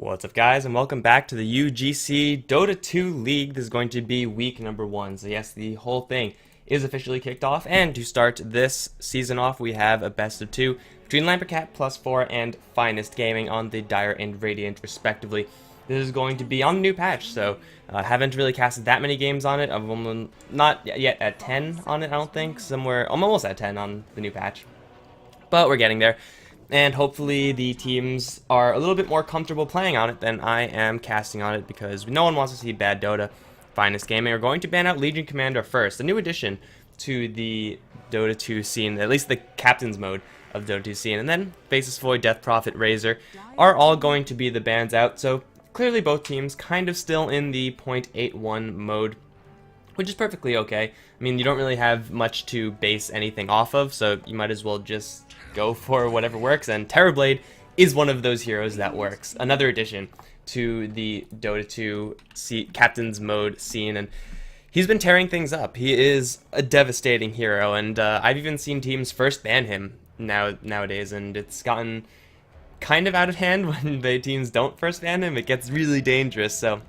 What's up, guys, and welcome back to the UGC Dota 2 League. This is going to be week number 1. So yes, the whole thing is officially kicked off, and to start this season off, we have a best of 2 between Lamperkat +4 and Finest Gaming on the Dire and Radiant, respectively. This is going to be on the new patch, so haven't really casted that many games on it. I'm not yet at 10 on it, I don't think. I'm almost at 10 on the new patch, but we're getting there. And hopefully the teams are a little bit more comfortable playing on it than I am casting on it, because no one wants to see bad Dota. Finest Gaming are going to ban out Legion Commander first, a new addition to the Dota 2 scene, at least the captain's mode of Dota 2 scene, and then Faceless Void, Death Prophet, Razor are all going to be the bans out, so clearly both teams kind of still in the .81 mode, which is perfectly okay. I mean, you don't really have much to base anything off of, so you might as well just go for whatever works, and Terrorblade is one of those heroes that works. Another addition to the Dota 2 Captain's Mode scene, and he's been tearing things up. He is a devastating hero, and I've even seen teams first ban him nowadays, and it's gotten kind of out of hand when the teams don't first ban him. It gets really dangerous, so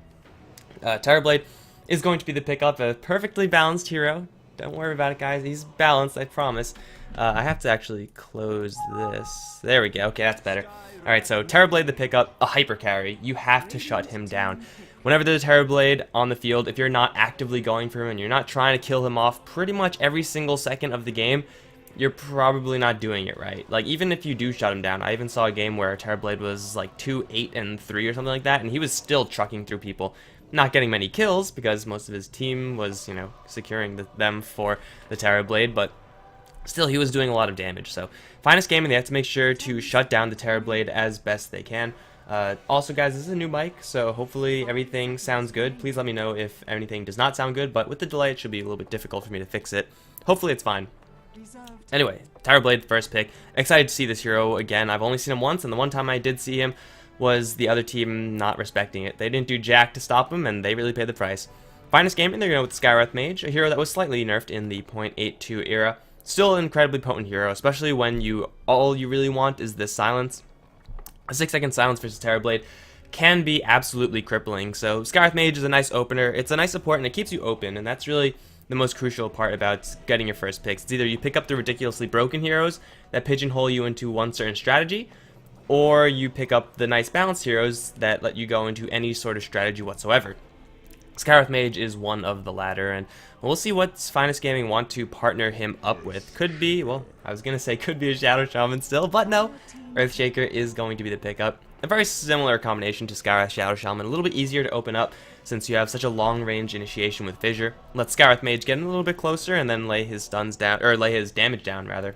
Terrorblade is going to be the pickup, a perfectly balanced hero. Don't worry about it, guys. He's balanced, I promise. I have to actually close this. There we go. Okay, that's better. Alright, so Terrorblade the pickup, a hyper carry. You have to shut him down. Whenever there's a Terrorblade on the field, if you're not actively going for him and you're not trying to kill him off pretty much every single second of the game, you're probably not doing it right. Like, even if you do shut him down, I even saw a game where Terrorblade was like 2-8-3 or something like that, and he was still trucking through people. Not getting many kills because most of his team was, securing them for the Terrorblade, but still, he was doing a lot of damage. So, Finest Gaming, they have to make sure to shut down the Terrorblade as best they can. Also, guys, this is a new mic, so hopefully everything sounds good. Please let me know if anything does not sound good, but with the delay, it should be a little bit difficult for me to fix it. Hopefully, it's fine. Anyway, Terrorblade, first pick. Excited to see this hero again. I've only seen him once, and the one time I did see him was the other team not respecting it. They didn't do jack to stop him, and they really paid the price. Finest Gaming, they're going with Skywrath Mage, a hero that was slightly nerfed in the .82 era. Still an incredibly potent hero, especially when all you really want is this silence. A 6-second silence versus Terrorblade can be absolutely crippling. So Skywrath Mage is a nice opener. It's a nice support, and it keeps you open, and that's really the most crucial part about getting your first picks. It's either you pick up the ridiculously broken heroes that pigeonhole you into one certain strategy, or you pick up the nice balanced heroes that let you go into any sort of strategy whatsoever. Skywrath Mage is one of the latter, and we'll see what Finest Gaming want to partner him up with. Could be, well, I was going to say could be a Shadow Shaman still, but no. Earthshaker is going to be the pickup. A very similar combination to Skywrath Shadow Shaman, a little bit easier to open up since you have such a long-range initiation with Fissure. Let Skywrath Mage get in a little bit closer and then lay his stuns down, or lay his damage down, rather.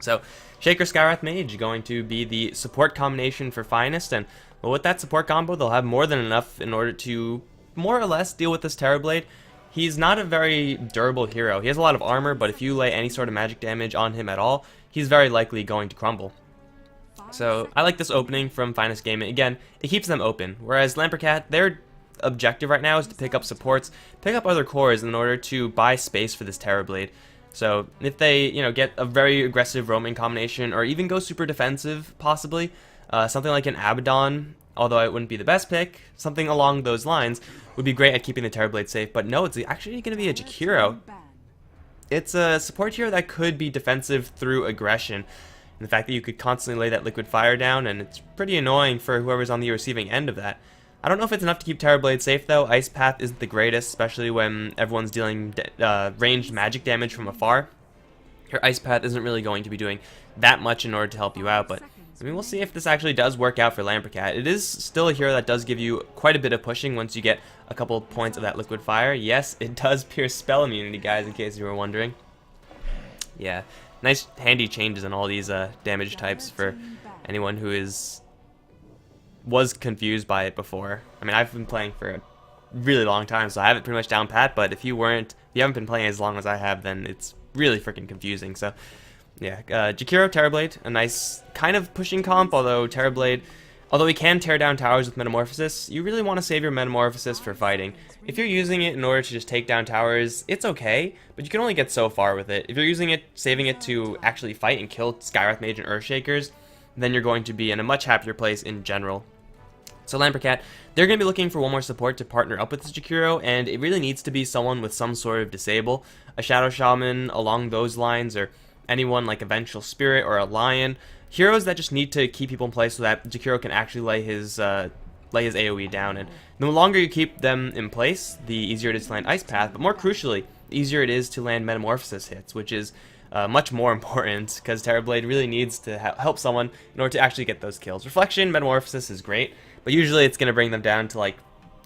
So, Shaker Skywrath Mage going to be the support combination for Finest, and well, with that support combo, they'll have more than enough in order to more or less deal with this Terrorblade. He's not a very durable hero. He has a lot of armor, but if you lay any sort of magic damage on him at all, he's very likely going to crumble. So, I like this opening from Finest Gaming. Again, it keeps them open, whereas Lamperkat, their objective right now is to pick up supports, pick up other cores in order to buy space for this Terrorblade. So if they, get a very aggressive roaming combination, or even go super defensive, possibly, something like an Abaddon, although it wouldn't be the best pick, something along those lines would be great at keeping the Terrorblade safe. But no, it's actually going to be a Jakiro. It's a support hero that could be defensive through aggression. And the fact that you could constantly lay that liquid fire down, and it's pretty annoying for whoever's on the receiving end of that. I don't know if it's enough to keep Terrorblade safe, though. Ice Path isn't the greatest, especially when everyone's dealing ranged magic damage from afar. Your Ice Path isn't really going to be doing that much in order to help you out, but I mean, we'll see if this actually does work out for Lamperkat. It is still a hero that does give you quite a bit of pushing once you get a couple points of that liquid fire. Yes, it does pierce spell immunity, guys, in case you were wondering. Yeah, nice handy changes in all these damage types for anyone who was confused by it before. I mean, I've been playing for a really long time, so I have it pretty much down pat, but if you haven't been playing as long as I have, then it's really freaking confusing. So yeah, Jakiro Terrorblade, a nice kind of pushing comp, although Terrorblade, although he can tear down towers with Metamorphosis, you really want to save your Metamorphosis for fighting. If you're using it in order to just take down towers, it's okay, but you can only get so far with it. If you're using it, saving it to actually fight and kill Skywrath Mage and Earthshakers, then you're going to be in a much happier place in general. So Lamperkat, they're going to be looking for one more support to partner up with this Jakiro, and it really needs to be someone with some sort of disable. A Shadow Shaman along those lines, or anyone like a Vengeful Spirit or a Lion. Heroes that just need to keep people in place so that Jakiro can actually lay his AoE down. And the longer you keep them in place, the easier it is to land Ice Path, but more crucially, the easier it is to land Metamorphosis hits, which is much more important, because Terrorblade really needs to help someone in order to actually get those kills. Reflection, Metamorphosis is great, but usually it's going to bring them down to like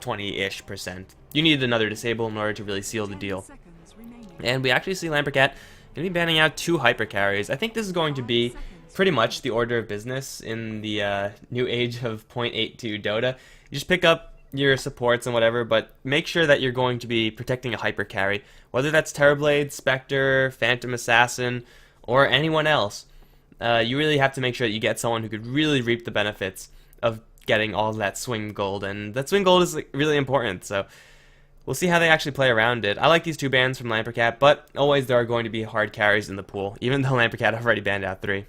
20-ish%. You need another disable in order to really seal the deal. And we actually see Lamperkat going to be banning out 2 hyper carries. I think this is going to be pretty much the order of business in the new age of 0.82 Dota. You just pick up your supports and whatever, but make sure that you're going to be protecting a hyper carry, whether that's Terrorblade, Spectre, Phantom Assassin, or anyone else. You really have to make sure that you get someone who could really reap the benefits of getting all of that swing gold, and that swing gold is really important, so we'll see how they actually play around it. I like these 2 bans from Lamperkat, but always there are going to be hard carries in the pool, even though Lamperkat already banned out 3.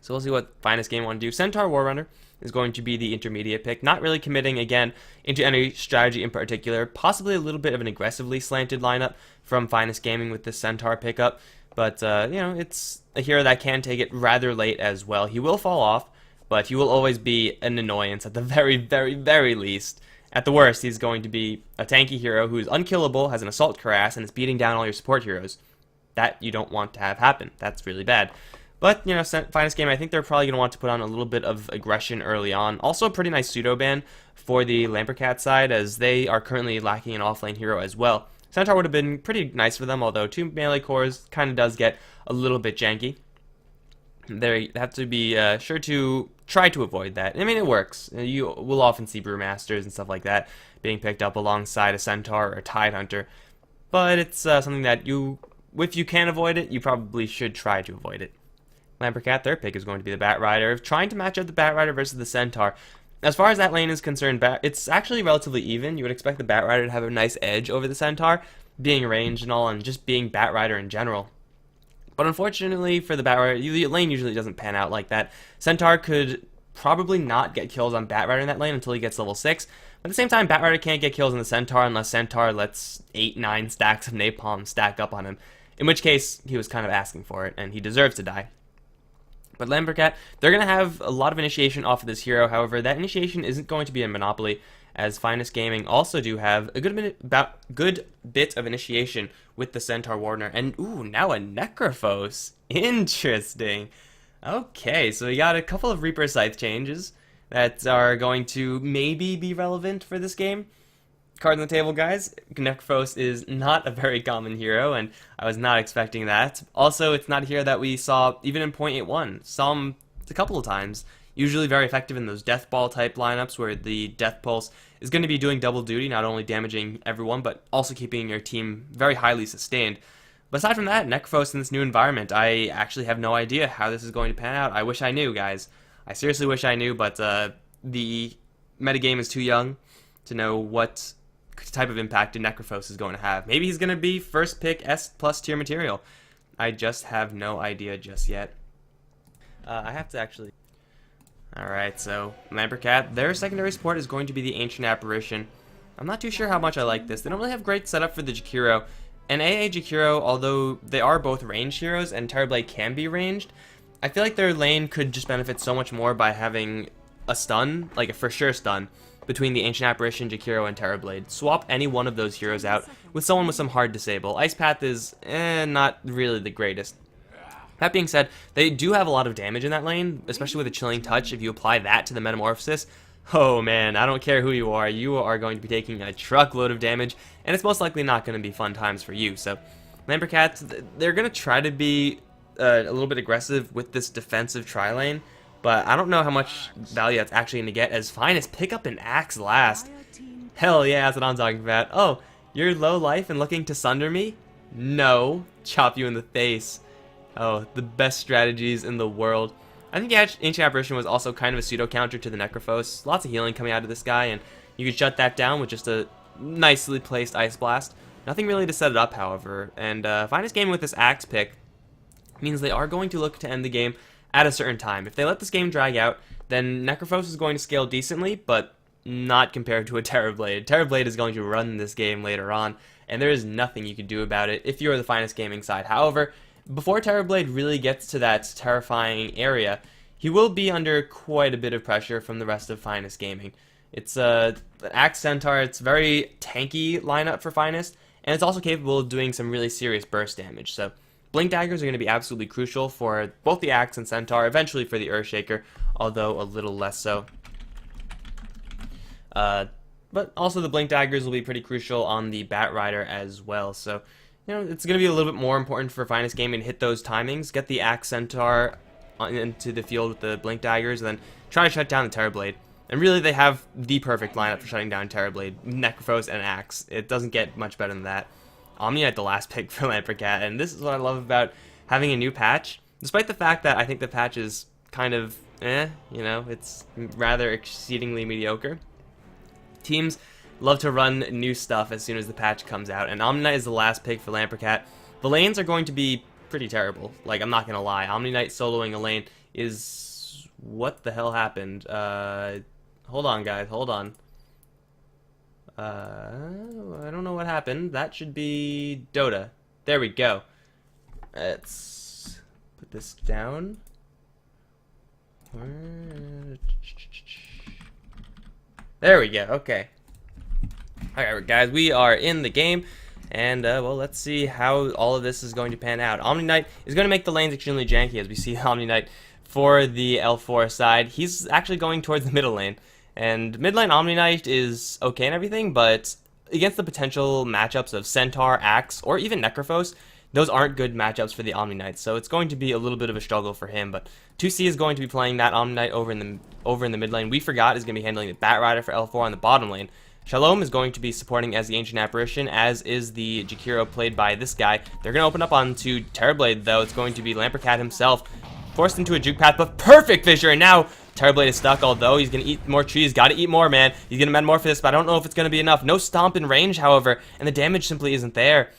So we'll see what Finest Game want to do. Centaur Warrunner is going to be the intermediate pick, not really committing, again, into any strategy in particular. Possibly a little bit of an aggressively slanted lineup from Finest Gaming with this Centaur pickup, but, you know, it's a hero that can take it rather late as well. He will fall off, but he will always be an annoyance at the very, very, very least. At the worst, he's going to be a tanky hero who is unkillable, has an Assault Cuirass, and is beating down all your support heroes. That you don't want to have happen. That's really bad. But, you know, Finest Game, I think they're probably going to want to put on a little bit of aggression early on. Also a pretty nice pseudo-ban for the Lamperkat side, as they are currently lacking an offlane hero as well. Centaur would have been pretty nice for them, although 2 melee cores kind of does get a little bit janky. They have to be sure to try to avoid that. I mean, it works. You will often see Brewmasters and stuff like that being picked up alongside a Centaur or a Tidehunter. But it's something that if you can avoid it, you probably should try to avoid it. Lamperkat, their pick is going to be the Batrider, trying to match up the Batrider versus the Centaur. As far as that lane is concerned, it's actually relatively even. You would expect the Batrider to have a nice edge over the Centaur, being ranged and all, and just being Batrider in general. But unfortunately for the Batrider, the lane usually doesn't pan out like that. Centaur could probably not get kills on Batrider in that lane until he gets level 6. But at the same time, Batrider can't get kills on the Centaur unless Centaur lets 8-9 stacks of Napalm stack up on him. In which case, he was kind of asking for it, and he deserves to die. But Lamperkat, they're going to have a lot of initiation off of this hero. However, that initiation isn't going to be a monopoly, as Finest Gaming also do have a good bit of initiation with the Centaur Wardener. And, ooh, now a Necrophos. Interesting. Okay, so we got a couple of Reaper Scythe changes that are going to maybe be relevant for this game. Card on the table, guys. Necrophos is not a very common hero, and I was not expecting that. Also, it's not a hero that we saw even in 0.81. Saw him a couple of times. Usually very effective in those Death Ball type lineups where the Death Pulse is going to be doing double duty, not only damaging everyone, but also keeping your team very highly sustained. But aside from that, Necrophos in this new environment, I actually have no idea how this is going to pan out. I wish I knew, guys. I seriously wish I knew, but the metagame is too young to know what type of impact a Necrophos is going to have. Maybe he's going to be first pick S+ tier material. I just have no idea just yet. I have to actually... Alright, so Lamperkat, their secondary support is going to be the Ancient Apparition. I'm not too sure how much I like this. They don't really have great setup for the Jakiro. And AA Jakiro, although they are both ranged heroes and Terrorblade can be ranged, I feel like their lane could just benefit so much more by having a stun, like a for sure stun, between the Ancient Apparition, Jakiro, and Terrorblade. Swap any one of those heroes out with someone with some hard disable. Ice Path is not really the greatest. That being said, they do have a lot of damage in that lane, especially with a Chilling Touch. If you apply that to the Metamorphosis, oh man, I don't care who you are going to be taking a truckload of damage, and it's most likely not going to be fun times for you. So, Lamperkat, they're going to try to be a little bit aggressive with this defensive tri-lane, but I don't know how much value that's actually going to get, as Finest pick up an Axe last. Hell yeah, that's what I'm talking about. Oh, you're low life and looking to sunder me? No. Chop you in the face. Oh, the best strategies in the world. I think Ancient Apparition was also kind of a pseudo-counter to the Necrophos. Lots of healing coming out of this guy, and you could shut that down with just a nicely placed Ice Blast. Nothing really to set it up, however. And Finest Game with this Axe pick means they are going to look to end the game at a certain time. If they let this game drag out, then Necrophos is going to scale decently, but not compared to a Terrorblade. Terrorblade is going to run this game later on, and there is nothing you can do about it if you're the Finest Gaming side. However, before Terrorblade really gets to that terrifying area, he will be under quite a bit of pressure from the rest of Finest Gaming. It's an Axe Centaur. It's a very tanky lineup for Finest, and it's also capable of doing some really serious burst damage. So Blink Daggers are going to be absolutely crucial for both the Axe and Centaur, eventually for the Earthshaker, although a little less so. But also the Blink Daggers will be pretty crucial on the Bat Rider as well. So, you know, it's going to be a little bit more important for Finest Gaming to hit those timings, get the Axe Centaur into the field with the Blink Daggers, and then try to shut down the Terrorblade. And really, they have the perfect lineup for shutting down Terrorblade, Necrophos, and Axe. It doesn't get much better than that. Omni-Knight the last pick for Lamperkat, and this is what I love about having a new patch. Despite the fact that I think the patch is kind of you know, it's rather exceedingly mediocre. Teams love to run new stuff as soon as the patch comes out, and Omni-Knight is the last pick for Lamperkat. The lanes are going to be pretty terrible. Like, I'm not gonna lie, Omni-Knight soloing a lane is... What the hell happened? Hold on, guys, hold on. I don't know what happened. That should be Dota. There we go. Let's put this down. There we go, okay. Alright, guys, we are in the game. And, well, let's see how all of this is going to pan out. Omni-Knight is going to make the lanes extremely janky, as we see Omni-Knight for the L4 side. He's actually going towards the middle lane. And mid lane Omni-Knight is okay and everything, but against the potential matchups of Centaur, Axe, or even Necrophos, those aren't good matchups for the Omni-Knight. So it's going to be a little bit of a struggle for him. But 2C is going to be playing that Omni-Knight over in the mid lane. We Forgot is going to be handling the Bat Rider for L4 on the bottom lane. Shalom is going to be supporting as the Ancient Apparition, as is the Jakiro played by this guy. They're going to open up onto Terrorblade, though. It's going to be Lamperkat himself, forced into a juke path, but perfect fissure, and now Terrorblade is stuck, although he's going to eat more trees. Got to eat more, man. He's going to Metamorphosis, but I don't know if it's going to be enough. No Stomp in range, however, and the damage simply isn't there.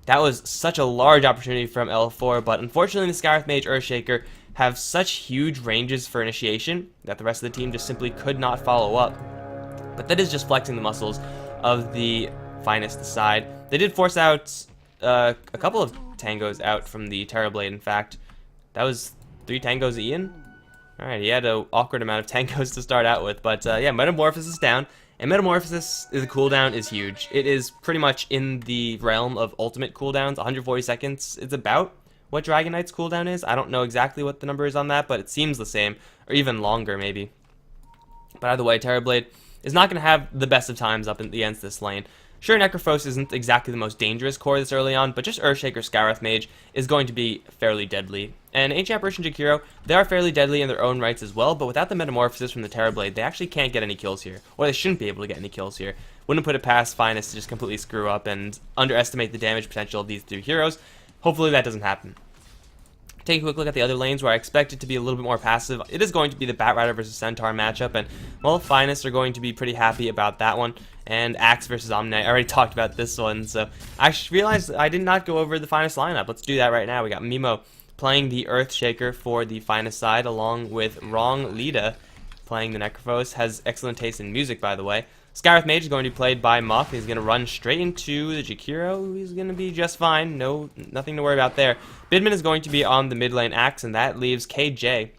That was such a large opportunity from L4, but unfortunately the Skywrath Mage Earthshaker have such huge ranges for initiation that the rest of the team just simply could not follow up. But that is just flexing the muscles of the Finest side. They did force out a couple of tangos out from the Terrorblade, in fact. That was 3 tangos Ian? Alright, he had an awkward amount of tangos to start out with, but yeah, Metamorphosis down. And Metamorphosis, the cooldown is huge. It is pretty much in the realm of ultimate cooldowns, 140 seconds. It's about what Dragon Knight's cooldown is. I don't know exactly what the number is on that, but it seems the same, or even longer maybe. But either way, Terrorblade is not going to have the best of times up against this lane. Sure, Necrophos isn't exactly the most dangerous core this early on, but just Earthshaker Skywrath Mage is going to be fairly deadly. And Ancient Apparition Jakiro, they are fairly deadly in their own rights as well, but without the Metamorphosis from the Terrorblade, they actually can't get any kills here. Or they shouldn't be able to get any kills here. Wouldn't put it past Finest to just completely screw up and underestimate the damage potential of these 2 heroes. Hopefully that doesn't happen. Take a quick look at the other lanes where I expect it to be a little bit more passive. It is going to be the Bat Rider versus Centaur matchup, and, well, Finest are going to be pretty happy about that one. And Axe versus Omni-Knight, I already talked about this one, so I realized I did not go over the Finest lineup. Let's do that right now. We got Mimo playing the Earthshaker for the Finest side, along with Wrong Lida playing the Necrophos. Has excellent taste in music, by the way. Skywrath Mage is going to be played by Muff. He's going to run straight into the Jakiro. He's going to be just fine. Nothing to worry about there. Bidman is going to be on the mid lane Axe, and that leaves KJ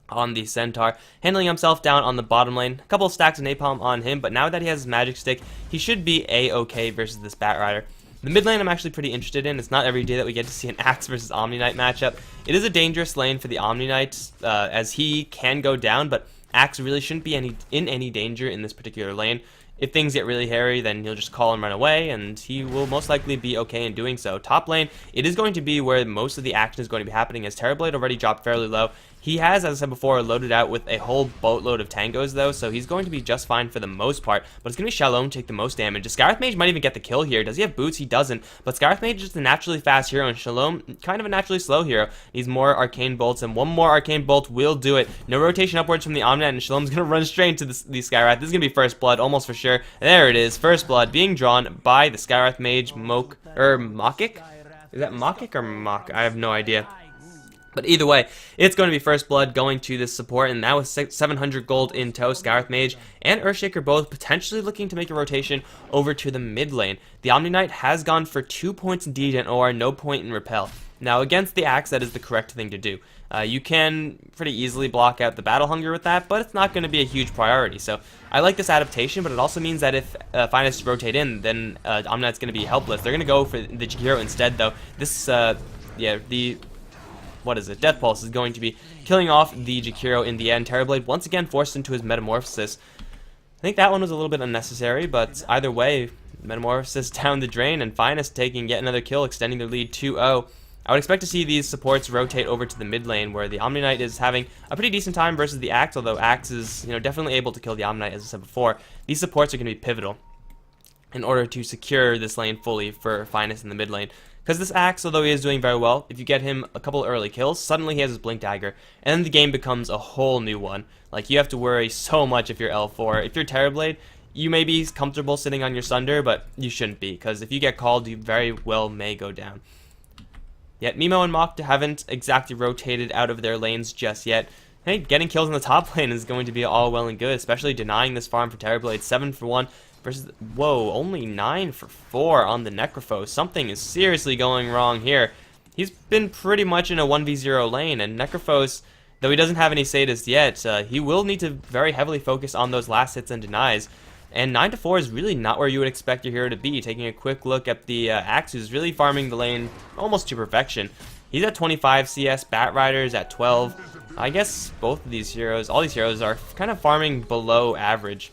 on the Centaur, handling himself down on the bottom lane. A couple of stacks of Napalm on him, but now that he has his Magic Stick, he should be A-okay versus this Bat Rider. The mid lane I'm actually pretty interested in. It's not every day that we get to see an Axe versus Omni-Knight matchup. It is a dangerous lane for the Omni-Knight, as he can go down, but Axe really shouldn't be in any danger in this particular lane. If things get really hairy, then he'll just call and run away, and he will most likely be okay in doing so. Top lane, it is going to be where most of the action is going to be happening, as Terrorblade already dropped fairly low. He has, as I said before, loaded out with a whole boatload of tangos, though, so he's going to be just fine for the most part. But it's going to be Shalom take the most damage. Skywrath Mage might even get the kill here. Does he have boots? He doesn't. But Skywrath Mage is just a naturally fast hero, and Shalom, kind of a naturally slow hero. Needs more Arcane Bolts, and one more Arcane Bolt will do it. No rotation upwards from the Omni-Knight, and Shalom's going to run straight into the Skywrath. This is going to be First Blood, almost for sure. There it is. First Blood being drawn by the Skywrath Mage Mokik? Is that Mokik or Mok? I have no idea. But either way, it's going to be First Blood going to this support, and now with 700 gold in tow, Scourth Mage and Earthshaker both potentially looking to make a rotation over to the mid lane. The Omni Knight has gone for 2 points in Degen or no point in Repel. Now against the Axe, that is the correct thing to do. You can pretty easily block out the Battle Hunger with that, but it's not going to be a huge priority. So I like this adaptation, but it also means that if Finest rotate in, then Omni Knight's going to be helpless. They're going to go for the Jakiro instead, though. This, what is it? Death Pulse is going to be killing off the Jakiro in the end. Terrorblade once again forced into his Metamorphosis. I think that one was a little bit unnecessary, but either way, Metamorphosis down the drain, and Finest taking yet another kill, extending their lead 2-0. I would expect to see these supports rotate over to the mid lane, where the Omni Knight is having a pretty decent time versus the Axe, although Axe is definitely able to kill the Omni Knight, as I said before. These supports are going to be pivotal in order to secure this lane fully for Finest in the mid lane. Because this Axe, although he is doing very well, if you get him a couple early kills, suddenly he has his Blink Dagger, and then the game becomes a whole new one. Like, you have to worry so much if you're L4. If you're Terrorblade, you may be comfortable sitting on your Sunder, but you shouldn't be, because if you get called, you very well may go down. Yet Mimo and Mach haven't exactly rotated out of their lanes just yet. Hey, getting kills in the top lane is going to be all well and good, especially denying this farm for Terrorblade. 7 for 1. Versus, whoa, only 9 for 4 on the Necrophos. Something is seriously going wrong here. He's been pretty much in a 1v0 lane, and Necrophos, though he doesn't have any Sadist yet, he will need to very heavily focus on those last hits and denies. And 9 to 4 is really not where you would expect your hero to be. Taking a quick look at the Axe, who's really farming the lane almost to perfection. He's at 25 CS, Bat Rider's at 12. I guess both of these heroes, all these heroes, are kind of farming below average.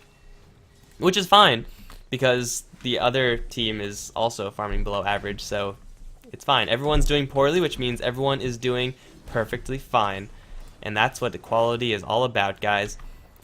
Which is fine, because the other team is also farming below average, so it's fine. Everyone's doing poorly, which means everyone is doing perfectly fine. And that's what equality is all about, guys.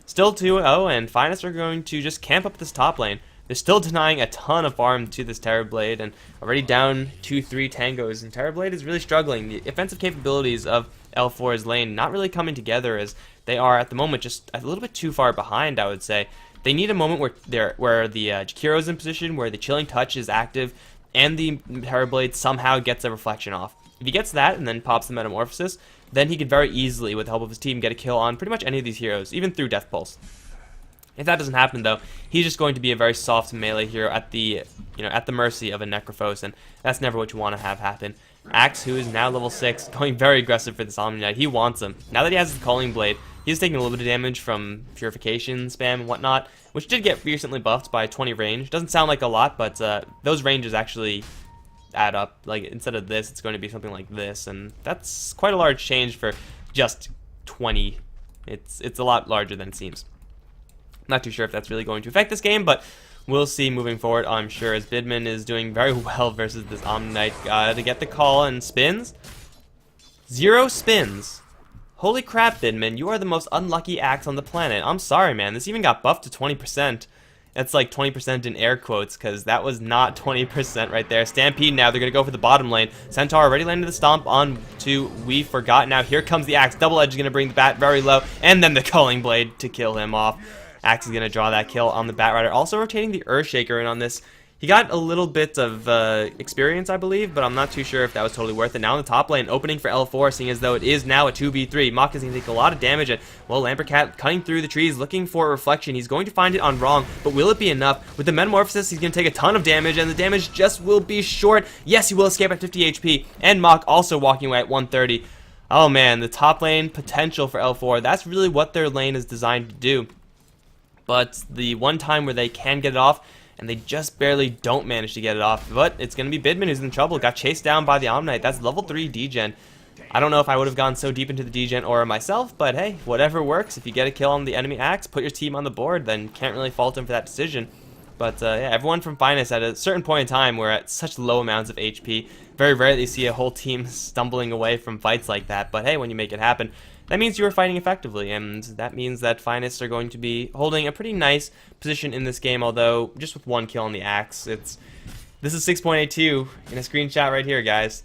Still 2-0, and Finest are going to just camp up this top lane. They're still denying a ton of farm to this Terrorblade, and already down 2-3 tangos, and Terrorblade is really struggling. The offensive capabilities of L4's lane not really coming together, as they are at the moment just a little bit too far behind, I would say. They need a moment where the Jakiro is in position, where the Chilling Touch is active, and the Terrorblade somehow gets a reflection off. If he gets that and then pops the Metamorphosis, then he could very easily, with the help of his team, get a kill on pretty much any of these heroes, even through Death Pulse. If that doesn't happen, though, he's just going to be a very soft melee hero at the at the mercy of a Necrophos, and that's never what you want to have happen. Axe, who is now level 6, going very aggressive for this Omni Knight. He wants him. Now that he has his Calling Blade, he's taking a little bit of damage from Purification spam and whatnot, which did get recently buffed by 20 range. Doesn't sound like a lot, but those ranges actually add up. Like, instead of this, it's going to be something like this, and that's quite a large change for just 20. It's a lot larger than it seems. Not too sure if that's really going to affect this game, but we'll see moving forward, I'm sure, as Bidman is doing very well versus this Omni Knight. To get the call and spins. 0 spins. Holy crap, Bidman, you are the most unlucky Axe on the planet. I'm sorry, man. This even got buffed to 20%. That's like 20% in air quotes, because that was not 20% right there. Stampede now, they're going to go for the bottom lane. Centaur already landed the stomp on to We Forgot. Now here comes the Axe. Double Edge is going to bring the Bat very low, and then the Culling Blade to kill him off. Axe is going to draw that kill on the Bat Rider. Also rotating the Earthshaker in on this. He got a little bit of experience, I believe, but I'm not too sure if that was totally worth it. Now in the top lane, opening for L4, seeing as though it is now a 2v3. Mach is going to take a lot of damage, and, well, Lamperkat cutting through the trees, looking for a reflection. He's going to find it on wrong, but will it be enough? With the Metamorphosis, he's going to take a ton of damage, and the damage just will be short. Yes, he will escape at 50 HP, and Mach also walking away at 130. Oh, man, the top lane potential for L4, that's really what their lane is designed to do. But the one time where they can get it off, and they just barely don't manage to get it off. But it's going to be Bidman who's in trouble. Got chased down by the Omni Knight. That's level 3 degen. I don't know if I would have gone so deep into the degen aura myself, but hey, whatever works. If you get a kill on the enemy Axe, put your team on the board, then can't really fault him for that decision. But yeah, everyone from Finest at a certain point in time, we're at such low amounts of HP. Very rarely see a whole team stumbling away from fights like that. But hey, when you make it happen, that means you are fighting effectively, and that means that Finest are going to be holding a pretty nice position in this game, although just with 1 kill on the Axe. This is 6.82 in a screenshot right here, guys.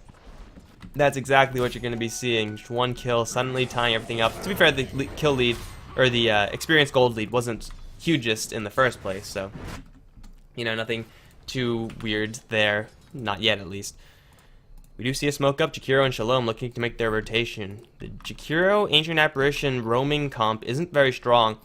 That's exactly what you're going to be seeing. Just 1 kill, suddenly tying everything up. To be fair, the kill lead, or the experience gold lead, wasn't hugest in the first place, so, nothing too weird there. Not yet, at least. We do see a smoke up. Jakiro and Shalom looking to make their rotation. The Jakiro Ancient Apparition roaming comp isn't very strong.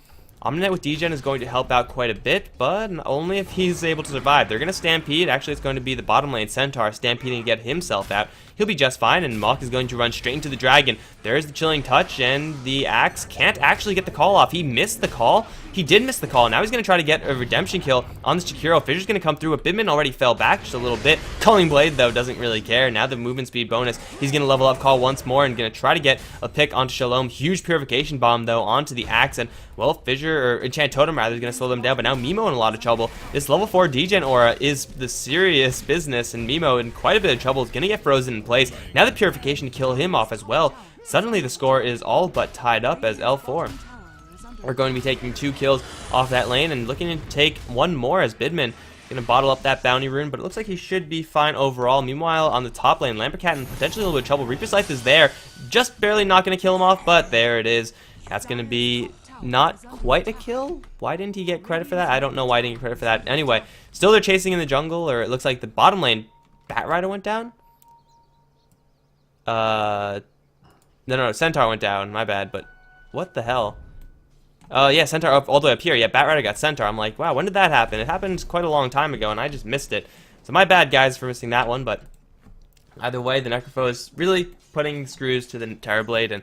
Omninet with Degen is going to help out quite a bit, but only if he's able to survive. They're going to stampede. Actually, it's going to be the bottom lane Centaur stampeding to get himself out. He'll be just fine, and Mach is going to run straight into the Dragon. There's the Chilling Touch, and the Axe can't actually get the call off. He missed the call. He did miss the call. Now he's going to try to get a redemption kill on this Jakiro. Fissure's going to come through. But Bidman already fell back just a little bit. Culling Blade, though, doesn't really care. Now the movement speed bonus. He's going to level up call once more and going to try to get a pick onto Shalom. Huge Purification Bomb, though, onto the Axe. And, well, Fissure, or Enchant Totem, rather, is going to slow them down. But now Mimo in a lot of trouble. This level 4 Degen aura is the serious business. And Mimo in quite a bit of trouble. Is going to get frozen in place. Now the Purification to kill him off as well. Suddenly the score is all but tied up as L4 are going to be taking 2 kills off that lane and looking to take one more as Bidman going to bottle up that bounty rune, but it looks like he should be fine overall. Meanwhile, on the top lane, Lamperkat in potentially a little bit of trouble. Reaper's Life is there, just barely not going to kill him off, but there it is. That's going to be not quite a kill. Why didn't he get credit for that? I don't know why he didn't get credit for that. Anyway, still they're chasing in the jungle, or it looks like the bottom lane Batrider went down. No, Centaur went down. My bad, but what the hell? Yeah, Centaur up all the way up here. Yeah, Batrider got Centaur. I'm like, wow, when did that happen? It happened quite a long time ago, and I just missed it. So my bad, guys, for missing that one, but either way, the Necrofoe is really putting screws to the Terrorblade, and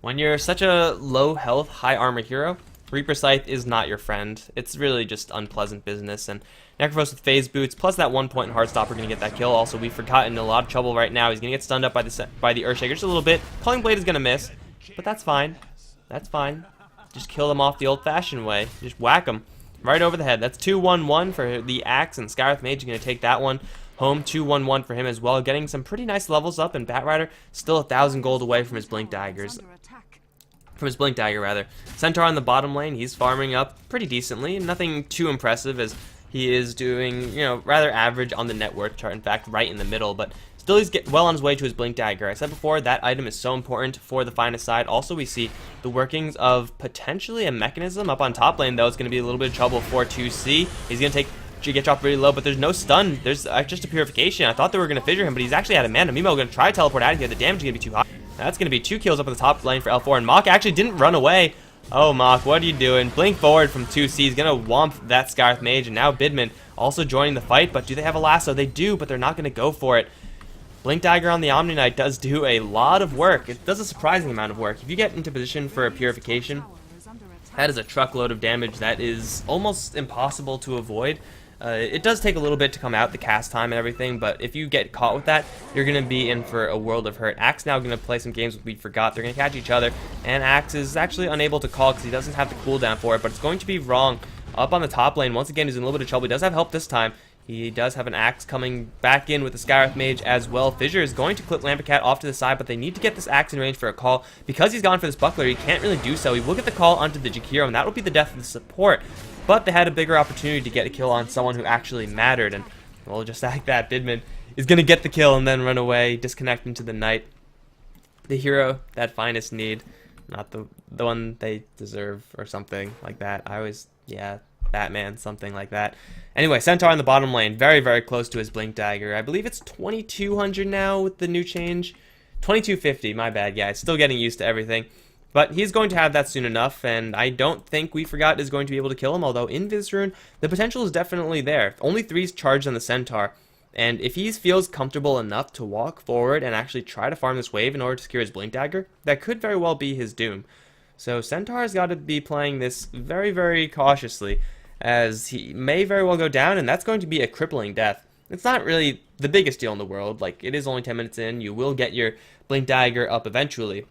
when you're such a low health, high armor hero, Reaper Scythe is not your friend. It's really just unpleasant business, and Necrophos with phase boots, plus that 1 point Heartstopper going to get that kill. Also, we've forgotten a lot of trouble right now. He's going to get stunned up by the Earthshaker just a little bit. Culling Blade is going to miss, but that's fine. That's fine. Just kill them off the old-fashioned way. Just whack them right over the head. That's 2-1-1 for the Axe, and Skywrath Mage is going to take that one home. 2-1-1 for him as well, getting some pretty nice levels up, and Batrider still 1,000 gold away from his Blink Daggers. From his Blink Dagger, rather. Centaur on the bottom lane, he's farming up pretty decently. Nothing too impressive, as he is doing, you know, rather average on the net worth chart. In fact, right in the middle, but still he's well on his way to his Blink Dagger. I said before, that item is so important for the finest side. Also, we see the workings of potentially a mechanism up on top lane, though. It's going to be a little bit of trouble for 2C. He's going to get dropped really low, but there's no stun. There's just a purification. I thought they were going to fissure him, but he's actually out of mana. Mimo going to try to teleport out of here. The damage is going to be too high. That's going to be 2 kills up on the top lane for L4, and Mach actually didn't run away. Oh, Mach, what are you doing? Blink forward from 2C. He's going to womp that Skywrath Mage, and now Bidman also joining the fight, but do they have a lasso? They do, but they're not going to go for it. Blink Dagger on the Omni Knight does do a lot of work. It does a surprising amount of work. If you get into position for a purification, that is a truckload of damage that is almost impossible to avoid. It does take a little bit to come out, the cast time and everything, but if you get caught with that, you're going to be in for a world of hurt. Axe now going to play some games with We Forgot. They're going to catch each other, and Axe is actually unable to call because he doesn't have the cooldown for it, but it's going to be wrong. Up on the top lane, once again, he's in a little bit of trouble. He does have help this time. He does have an Axe coming back in with the Skywrath Mage as well. Fissure is going to clip Lamperkat off to the side, but they need to get this Axe in range for a call. Because he's gone for this Buckler, he can't really do so. He will get the call onto the Jakiro, and that will be the death of the support. But they had a bigger opportunity to get a kill on someone who actually mattered, and, well, just like that, Bidman is going to get the kill and then run away, disconnect into the night. The hero that finest need, not the one they deserve, or something like that. I always, yeah, Batman, something like that. Anyway, Centaur in the bottom lane, very, very close to his Blink Dagger. I believe it's 2,200 now with the new change. 2,250, my bad, guys. Still getting used to everything. But he's going to have that soon enough, and I don't think We Forgot is going to be able to kill him, although in Invis Rune, the potential is definitely there. Only 3's charged on the Centaur, and if he feels comfortable enough to walk forward and actually try to farm this wave in order to secure his Blink Dagger, that could very well be his doom. So Centaur has got to be playing this very, very cautiously, as he may very well go down, and that's going to be a crippling death. It's not really the biggest deal in the world. Like, it is only 10 minutes in. You will get your Blink Dagger up eventually.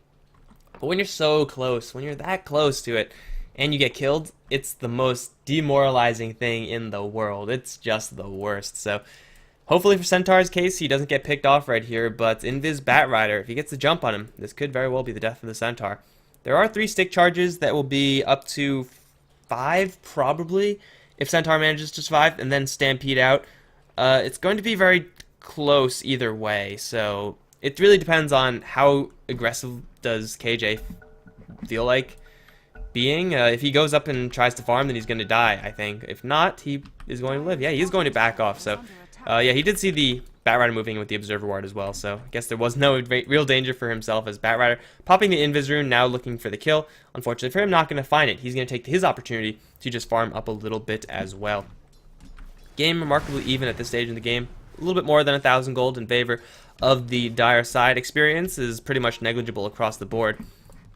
But when you're so close, when you're that close to it, and you get killed, it's the most demoralizing thing in the world. It's just the worst. So hopefully for Centaur's case, he doesn't get picked off right here, but Invis Batrider, if he gets the jump on him, this could very well be the death of the Centaur. There are 3 stick charges that will be up to 5, probably, if Centaur manages to survive, and then stampede out. It's going to be very close either way, so it really depends on how aggressive does KJ feel like being. If he goes up and tries to farm, then he's going to die, I think. If not, he is going to live. Yeah, he is going to back off, so yeah, he did see the Batrider moving with the Observer Ward as well, so I guess there was no real danger for himself as Batrider popping the Invis Rune, now looking for the kill. Unfortunately for him, not going to find it. He's going to take his opportunity to just farm up a little bit as well. Game remarkably even at this stage in the game. A little bit more than 1,000 gold in favor of the Dire side. Experience is pretty much negligible across the board.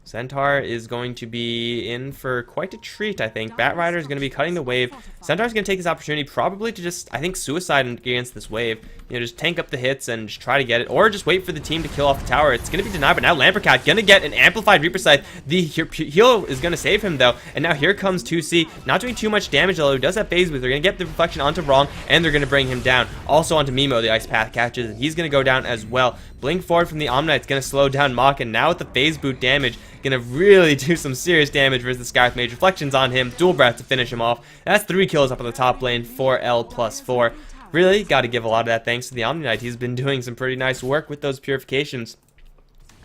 Centaur is going to be in for quite a treat, I think. Batrider is going to be cutting the wave. Centaur is going to take his opportunity probably to just, I think, suicide against this wave. You know, just tank up the hits and just try to get it, or just wait for the team to kill off the tower. It's going to be denied, but now Lamperkat going to get an amplified Reaper Scythe. The heal is going to save him, though, and now here comes 2C. Not doing too much damage, although he does have phase boost. They're going to get the reflection onto Wrong, and they're going to bring him down. Also onto Mimo, the Ice Path catches, and he's going to go down as well. Blink forward from the Omnite is going to slow down Mach, and now with the phase boot damage, gonna really do some serious damage versus the Scarlet Mage. Reflections on him, dual breath to finish him off. That's 3 kills up on the top lane for L+4. Really got to give a lot of that thanks to the Omni Knight. He's been doing some pretty nice work with those purifications.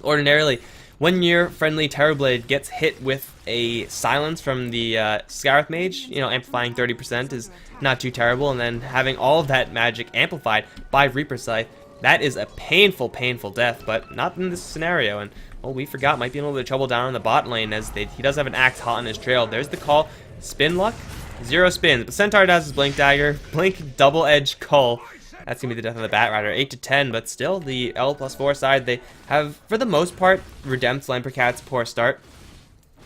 Ordinarily, when your friendly Terrorblade gets hit with a silence from the Scarlet Mage, you know, amplifying 30% is not too terrible, and then having all of that magic amplified by Reaper Scythe, that is a painful, painful death, but not in this scenario. And oh, we forgot, might be in a little bit of trouble down on the bot lane as he does have an axe hot on his trail. There's the call. Spin luck? 0 spins. But Centaur does his Blink Dagger. Blink double-edged Cull. That's going to be the death of the Batrider. 8-10, but still, the L+4 side, they have, for the most part, redempted Lamperkat's poor start.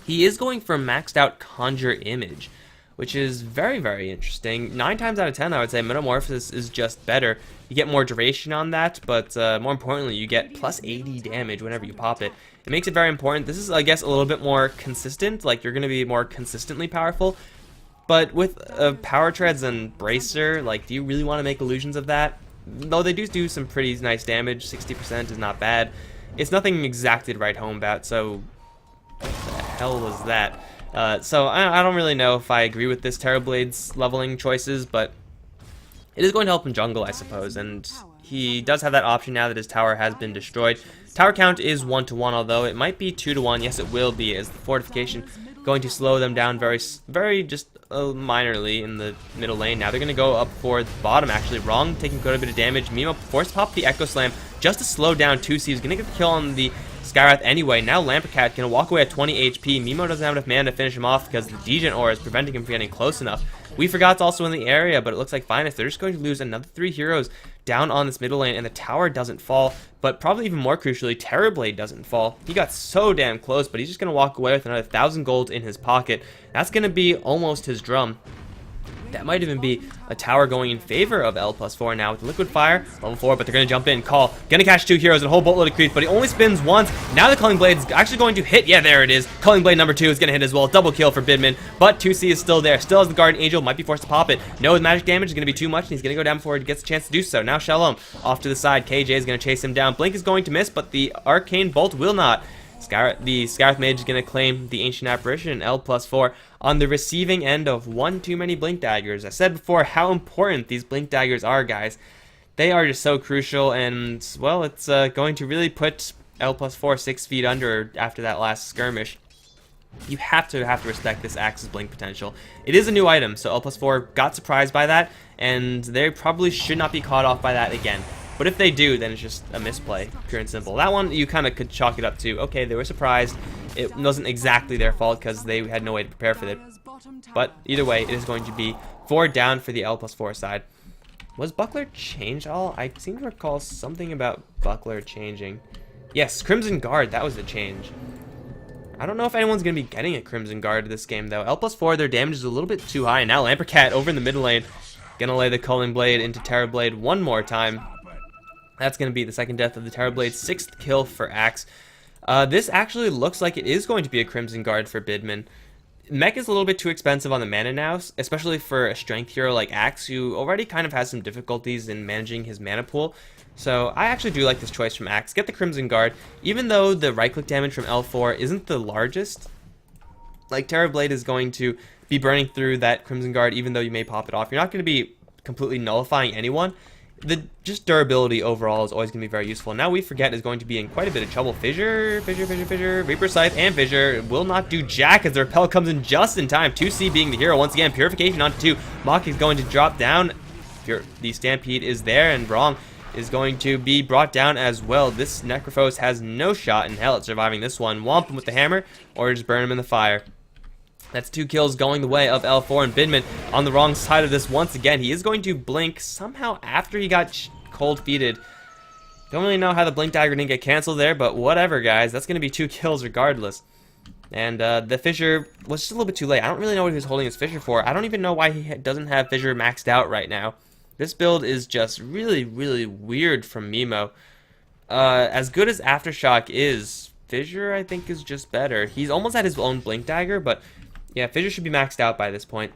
He is going for maxed out Conjure Image, which is very, very interesting. 9 times out of 10, I would say Metamorphosis is just better. You get more duration on that, but more importantly, you get plus 80 damage whenever you pop it. It makes it very important. This is, I guess, a little bit more consistent. Like, you're going to be more consistently powerful. But with Power Treads and Bracer, like, do you really want to make illusions of that? Though they do some pretty nice damage. 60% is not bad. It's nothing exactly to write home about, so what the hell was that? So I don't really know if I agree with this Terrorblade's leveling choices, but it is going to help him jungle, I suppose, and he does have that option now that his tower has been destroyed. Tower count is 1-1, although it might be 2-1. Yes, it will be, as the fortification going to slow them down very just minorly in the middle lane. Now they're going to go up for the bottom, actually. Wrong, taking quite a bit of damage. Mimo forced pop the Echo Slam just to slow down 2C. He's going to get the kill on the Skywrath anyway. Now Lamperkat going to walk away at 20 HP. Mimo doesn't have enough mana to finish him off because the Degen Aura is preventing him from getting close enough. We forgot's also in the area, but it looks like Finest, they're just going to lose another 3 heroes down on this middle lane, and the tower doesn't fall. But probably even more crucially, Terrorblade doesn't fall. He got so damn close, but he's just going to walk away with another 1,000 gold in his pocket. That's going to be almost his drum. That might even be a tower going in favor of L+4 now with Liquid Fire, level 4, but they're going to jump in. Call, going to catch 2 heroes and a whole boatload of creeps, but he only spins once. Now the Culling Blade is actually going to hit. Yeah, there it is. Culling Blade number 2 is going to hit as well. Double kill for Bidman, but 2C is still there. Still has the Guardian Angel, might be forced to pop it. No, his magic damage is going to be too much, and he's going to go down before he gets a chance to do so. Now Shalom off to the side. KJ is going to chase him down. Blink is going to miss, but the Arcane Bolt will not. The Scarlet Mage is going to claim the Ancient Apparition, L+4, on the receiving end of one too many Blink Daggers. I said before how important these Blink Daggers are, guys. They are just so crucial, and, well, it's going to really put L+4 6 feet under after that last skirmish. You have to respect this Axe's Blink potential. It is a new item, so L+4 got surprised by that, and they probably should not be caught off by that again. But if they do, then it's just a misplay, pure and simple. That one, you kind of could chalk it up to, okay, they were surprised. It wasn't exactly their fault because they had no way to prepare for it. But either way, it is going to be 4 down for the L+4 side. Was Buckler changed at all? I seem to recall something about Buckler changing. Yes, Crimson Guard, that was the change. I don't know if anyone's going to be getting a Crimson Guard this game, though. L+4, their damage is a little bit too high. And now Lamperkat over in the middle lane. Going to lay the Culling Blade into Terrorblade one more time. That's going to be the second death of the Terrorblade, 6th kill for Axe. This actually looks like it is going to be a Crimson Guard for Bidman. Mech is a little bit too expensive on the mana now, especially for a strength hero like Axe, who already kind of has some difficulties in managing his mana pool. So I actually do like this choice from Axe. Get the Crimson Guard, even though the right-click damage from L4 isn't the largest. Like, Terrorblade is going to be burning through that Crimson Guard, even though you may pop it off. You're not going to be completely nullifying anyone. The just durability overall is always going to be very useful. Now We Forget is going to be in quite a bit of trouble. Fissure, Reaper Scythe, and Fissure will not do jack as the repel comes in just in time. 2C being the hero once again. Purification onto 2. Mach is going to drop down. The Stampede is there, and Wrong is going to be brought down as well. This Necrophos has no shot in hell at surviving this one. Womp him with the hammer, or just burn him in the fire. That's 2 kills going the way of L4, and Bidman on the wrong side of this once again. He is going to blink somehow after he got cold-feeted. Don't really know how the blink dagger didn't get canceled there, but whatever, guys. That's going to be 2 kills regardless. And the Fissure was just a little bit too late. I don't really know what he was holding his Fissure for. I don't even know why he doesn't have Fissure maxed out right now. This build is just really, really weird from Mimo. As good as Aftershock is, Fissure, I think, is just better. He's almost at his own blink dagger, but yeah, Fissure should be maxed out by this point.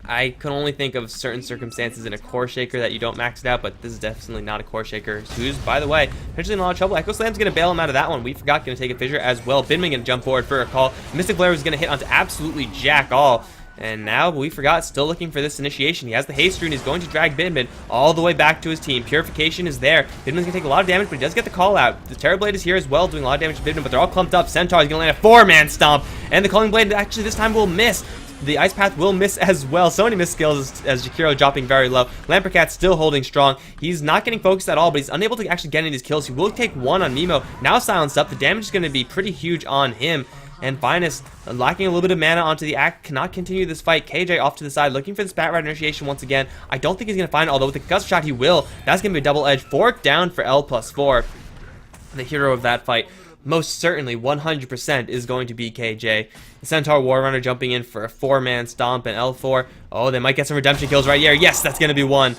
I can only think of certain circumstances in a Core Shaker that you don't max it out, but this is definitely not a Core Shaker, who's, by the way, potentially in a lot of trouble. Echo Slam's going to bail him out of that one. We forgot going to take a Fissure as well. Bidman going to jump forward for a call. Mystic Flare was going to hit onto absolutely jack all. And now, we forgot, still looking for this initiation. He has the haste rune. He's going to drag Bidman all the way back to his team. Purification is there. Bidman's going to take a lot of damage, but he does get the call out. The Terrorblade is here as well, doing a lot of damage to Bidman, but they're all clumped up. Centaur is going to land a 4-man stomp, and the Calling Blade actually this time will miss. The Ice Path will miss as well. So many missed skills as Jakiro dropping very low. Lamperkat still holding strong. He's not getting focused at all, but he's unable to actually get any of these kills. He will take 1 on Mimo. Now silenced up. The damage is going to be pretty huge on him. And Finest, lacking a little bit of mana onto the Act, cannot continue this fight. KJ off to the side, looking for the Spat Rider initiation once again. I don't think he's going to find it, although with the Gust Shot he will. That's going to be a double edge. 4 down for L+4. The hero of that fight, most certainly 100% is going to be KJ. The Centaur War Runner jumping in for a 4-man stomp, and L4. Oh, they might get some redemption kills right here. Yes, that's going to be 1.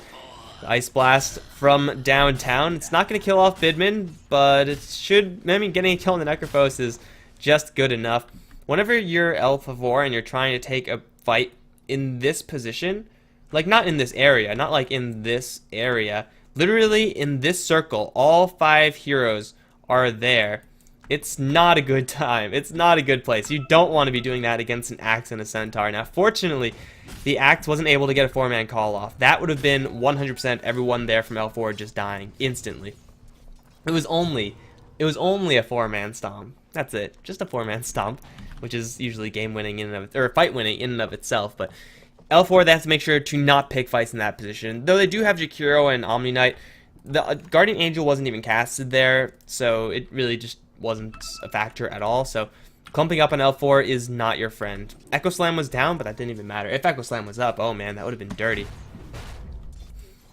The Ice Blast from downtown. It's not going to kill off Bidman, but it should. I mean, getting a kill on the Necrophos is just good enough. Whenever you're L4 and you're trying to take a fight in this position, like not in this area, not like in this area, literally in this circle, all 5 heroes are there. It's not a good time. It's not a good place. You don't want to be doing that against an Axe and a Centaur. Now, fortunately, the Axe wasn't able to get a 4-man call off. That would have been 100% everyone there from L4 just dying instantly. It was only a 4-man stomp. That's it. Just a 4-man stomp, which is usually game winning in and of, or fight winning in and of itself. But L4, they have to make sure to not pick fights in that position. Though they do have Jakiro and Omni Knight, the Guardian Angel wasn't even casted there, so it really just wasn't a factor at all. So clumping up on L4 is not your friend. Echo Slam was down, but that didn't even matter. If Echo Slam was up, oh man, that would have been dirty.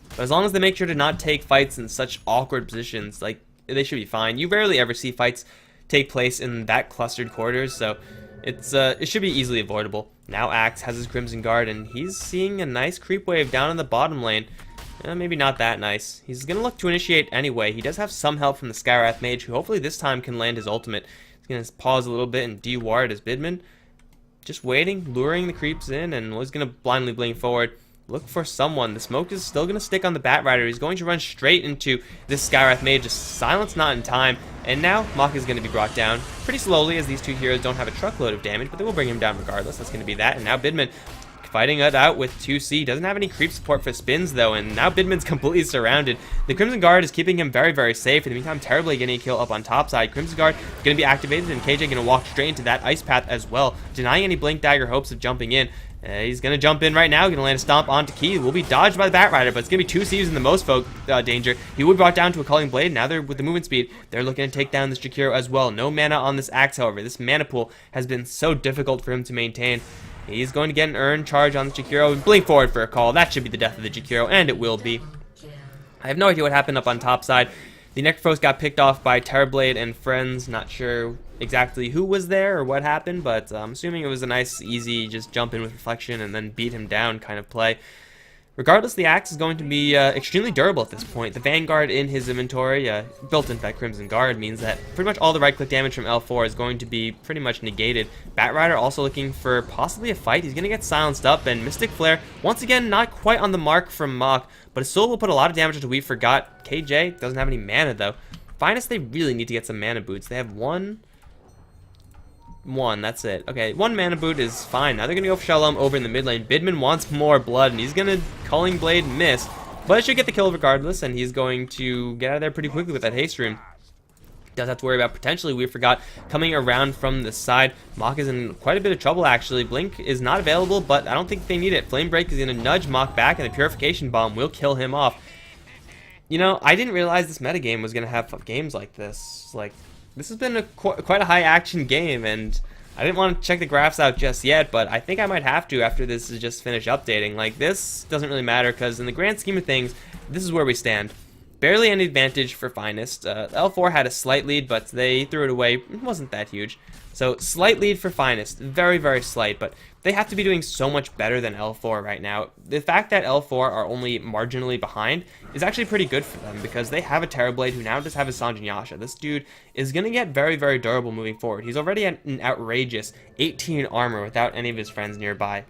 But as long as they make sure to not take fights in such awkward positions, like, they should be fine. You rarely ever see fights take place in that clustered quarters, so it should be easily avoidable. Now Axe has his Crimson Guard, and he's seeing a nice creep wave down in the bottom lane. Maybe not that nice. He's going to look to initiate anyway. He does have some help from the Skywrath Mage, who hopefully this time can land his ultimate. He's going to pause a little bit and de-ward his Bidman. Just waiting, luring the creeps in, and he's going to blindly blink forward. Look for someone. The smoke is still going to stick on the Bat Rider. He's going to run straight into this Skywrath Mage. Just silence not in time. And now Mach is going to be brought down pretty slowly, as these 2 heroes don't have a truckload of damage, but they will bring him down regardless. That's going to be that. And now Bidman fighting it out with 2C. Doesn't have any creep support for spins, though, and now Bidman's completely surrounded. The Crimson Guard is keeping him very, very safe. In the meantime, Terribly getting a kill up on top side. Crimson Guard going to be activated, and KJ going to walk straight into that Ice Path as well, denying any Blink Dagger hopes of jumping in. He's going to jump in right now, going to land a stomp onto Key. Will be dodged by the Bat Rider, but it's going to be 2Cs in the most danger. He would be brought down to a Culling Blade. Now they're with the movement speed. They're looking to take down this Jakiro as well. No mana on this Axe, however. This mana pool has been so difficult for him to maintain. He's going to get an earned charge on the Jakiro. Blink forward for a call. That should be the death of the Jakiro, and it will be. I have no idea what happened up on top side. The Necrophos got picked off by Terrorblade and friends. Not sure exactly who was there or what happened, but I'm assuming it was a nice, easy, just jump in with Reflection and then beat him down kind of play. Regardless, the Axe is going to be extremely durable at this point. The Vanguard in his inventory, built into that Crimson Guard, means that pretty much all the right-click damage from L4 is going to be pretty much negated. Bat Rider also looking for possibly a fight. He's going to get silenced up, and Mystic Flare, once again, not quite on the mark from Mach, but it still will put a lot of damage into We Forgot. KJ doesn't have any mana, though. Finest, they really need to get some mana boots. They have one, that's it. Okay, 1 mana boot is fine. Now they're going to go for Shalom over in the mid lane. Bidman wants more blood, and he's going to Culling Blade miss. But it should get the kill regardless, and he's going to get out of there pretty quickly with that haste rune. Does have to worry about potentially We Forgot coming around from the side. Mach is in quite a bit of trouble, actually. Blink is not available, but I don't think they need it. Flame Break is going to nudge Mach back, and the Purification Bomb will kill him off. You know, I didn't realize this metagame was going to have games like this. Like, this has been quite a high-action game, and I didn't want to check the graphs out just yet, but I think I might have to after this is just finished updating. Like, this doesn't really matter, because in the grand scheme of things, this is where we stand. Barely any advantage for Finest. L4 had a slight lead, but they threw it away. It wasn't that huge. So, slight lead for Finest. Very, very slight, but they have to be doing so much better than L4 right now. The fact that L4 are only marginally behind is actually pretty good for them, because they have a Terrorblade who now just have his Sanjin Yasha. This dude is going to get very, very durable moving forward. He's already at an outrageous 18 armor without any of his friends nearby.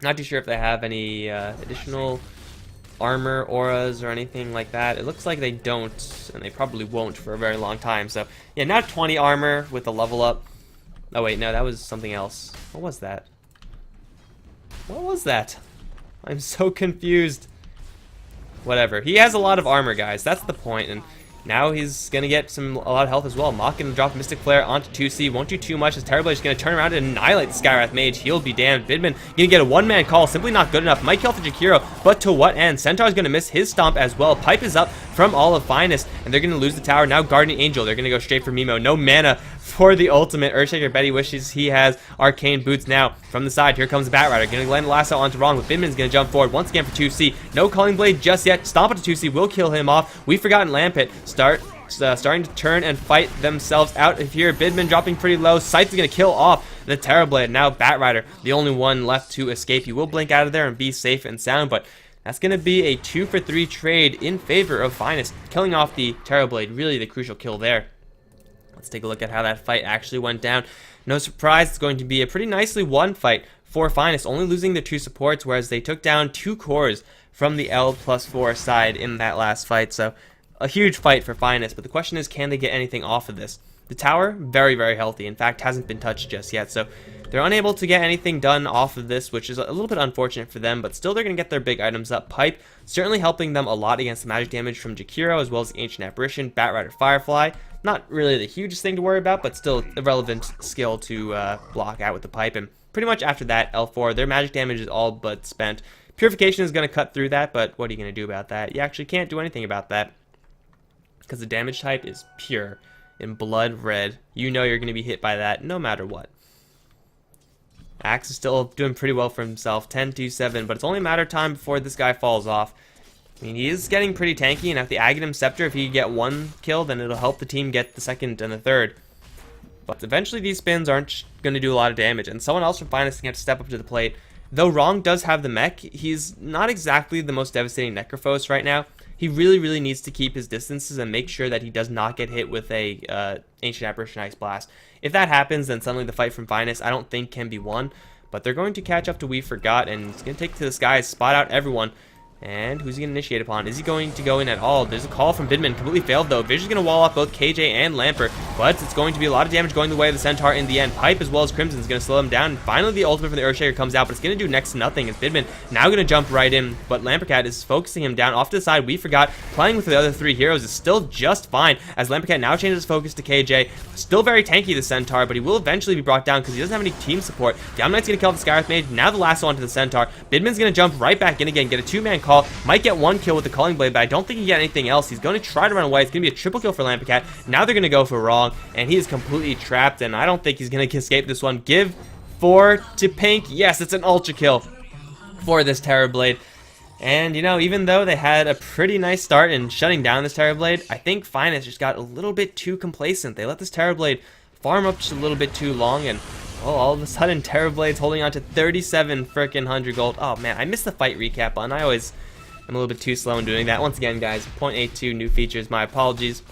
Not too sure if they have any additional armor auras or anything like that. It looks like they don't, and they probably won't for a very long time. So yeah, now 20 armor with the level up. Oh wait, no, that was something else. What was that? What was that? I'm so confused. Whatever. He has a lot of armor, guys. That's the point, and now he's gonna get a lot of health as well. Mach gonna drop Mystic Flare onto 2C. Won't do too much. His Terrorblade is gonna turn around and annihilate the Skywrath Mage. He'll be damned. Bidman gonna get a one-man call. Simply not good enough. Might kill for Jakiro, but to what end? Centaur's gonna miss his stomp as well. Pipe is up from all of Finest, and they're gonna lose the tower. Now Guardian Angel. They're gonna go straight for Mimo. No mana for the ultimate. Earthshaker Betty wishes he has Arcane Boots now. From the side, here comes the Batrider. Gonna land the lasso onto Wrong, but Bidman's gonna jump forward once again for 2C. No Calling Blade just yet. Stomp onto 2C will kill him off. We've forgotten Lampet. Starting to turn and fight themselves out of here. Bidman dropping pretty low. Scythe is going to kill off the Terrorblade. Now Batrider, the only one left to escape. He will blink out of there and be safe and sound, but that's going to be a 2-for-3 trade in favor of Finest, killing off the Terrorblade. Really the crucial kill there. Let's take a look at how that fight actually went down. No surprise, it's going to be a pretty nicely won fight for Finest, only losing their 2 supports, whereas they took down 2 cores from the L+4 side in that last fight. So a huge fight for Finest, but the question is, can they get anything off of this? The tower, very, very healthy. In fact, hasn't been touched just yet, so they're unable to get anything done off of this, which is a little bit unfortunate for them, but still they're going to get their big items up. Pipe, certainly helping them a lot against the magic damage from Jakiro, as well as the Ancient Apparition. Batrider Firefly, not really the hugest thing to worry about, but still a relevant skill to block out with the Pipe. And pretty much after that, L4, their magic damage is all but spent. Purification is going to cut through that, but what are you going to do about that? You actually can't do anything about that, because the damage type is pure in blood red. You know you're going to be hit by that no matter what. Axe is still doing pretty well for himself, 10-2-7, but it's only a matter of time before this guy falls off. I mean, he is getting pretty tanky, and at the Aghanim Scepter, if he can get 1 kill, then it'll help the team get the 2nd and the 3rd. But eventually these spins aren't going to do a lot of damage, and someone else from Finest can have to step up to the plate. Though Wrong does have the mech, he's not exactly the most devastating Necrophos right now. He really, really needs to keep his distances and make sure that he does not get hit with a Ancient Apparition Ice Blast. If that happens, then suddenly the fight from Finest, I don't think, can be won. But they're going to catch up to We Forgot, and it's going to take to the skies, spot out everyone. And who's he going to initiate upon? Is he going to go in at all? There's a call from Bidman. Completely failed, though. Vision's going to wall off both KJ and Lamper, but it's going to be a lot of damage going the way of the Centaur in the end. Pipe as well as Crimson is going to slow him down. And finally, the ultimate from the Earthshaker comes out, but it's going to do next to nothing as Bidman now going to jump right in, but Lamperkat is focusing him down off to the side. We Forgot playing with the other 3 heroes is still just fine, as Lamperkat now changes his focus to KJ. Still very tanky, the Centaur, but he will eventually be brought down because he doesn't have any team support. Down Knight's going to kill the Skywrath Mage. Now the lasso onto the Centaur. Bidman's going to jump right back in again, get a 2-man call. Might get 1 kill with the Calling Blade, but I don't think he can get anything else. He's going to try to run away. It's going to be a triple kill for Lamperkat. Now they're going to go for Wrong, and he is completely trapped, and I don't think he's going to escape this one. Give 4 to Pink. Yes, it's an ultra kill for this Terrorblade. And, you know, even though they had a pretty nice start in shutting down this Terrorblade, I think Finest just got a little bit too complacent. They let this Terrorblade farm up just a little bit too long, and well, all of a sudden Terrorblade's holding on to 37 frickin' 100 gold. Oh man, I missed the fight recap button. I'm a little bit too slow in doing that. Once again, guys, 0.82 new features. My apologies.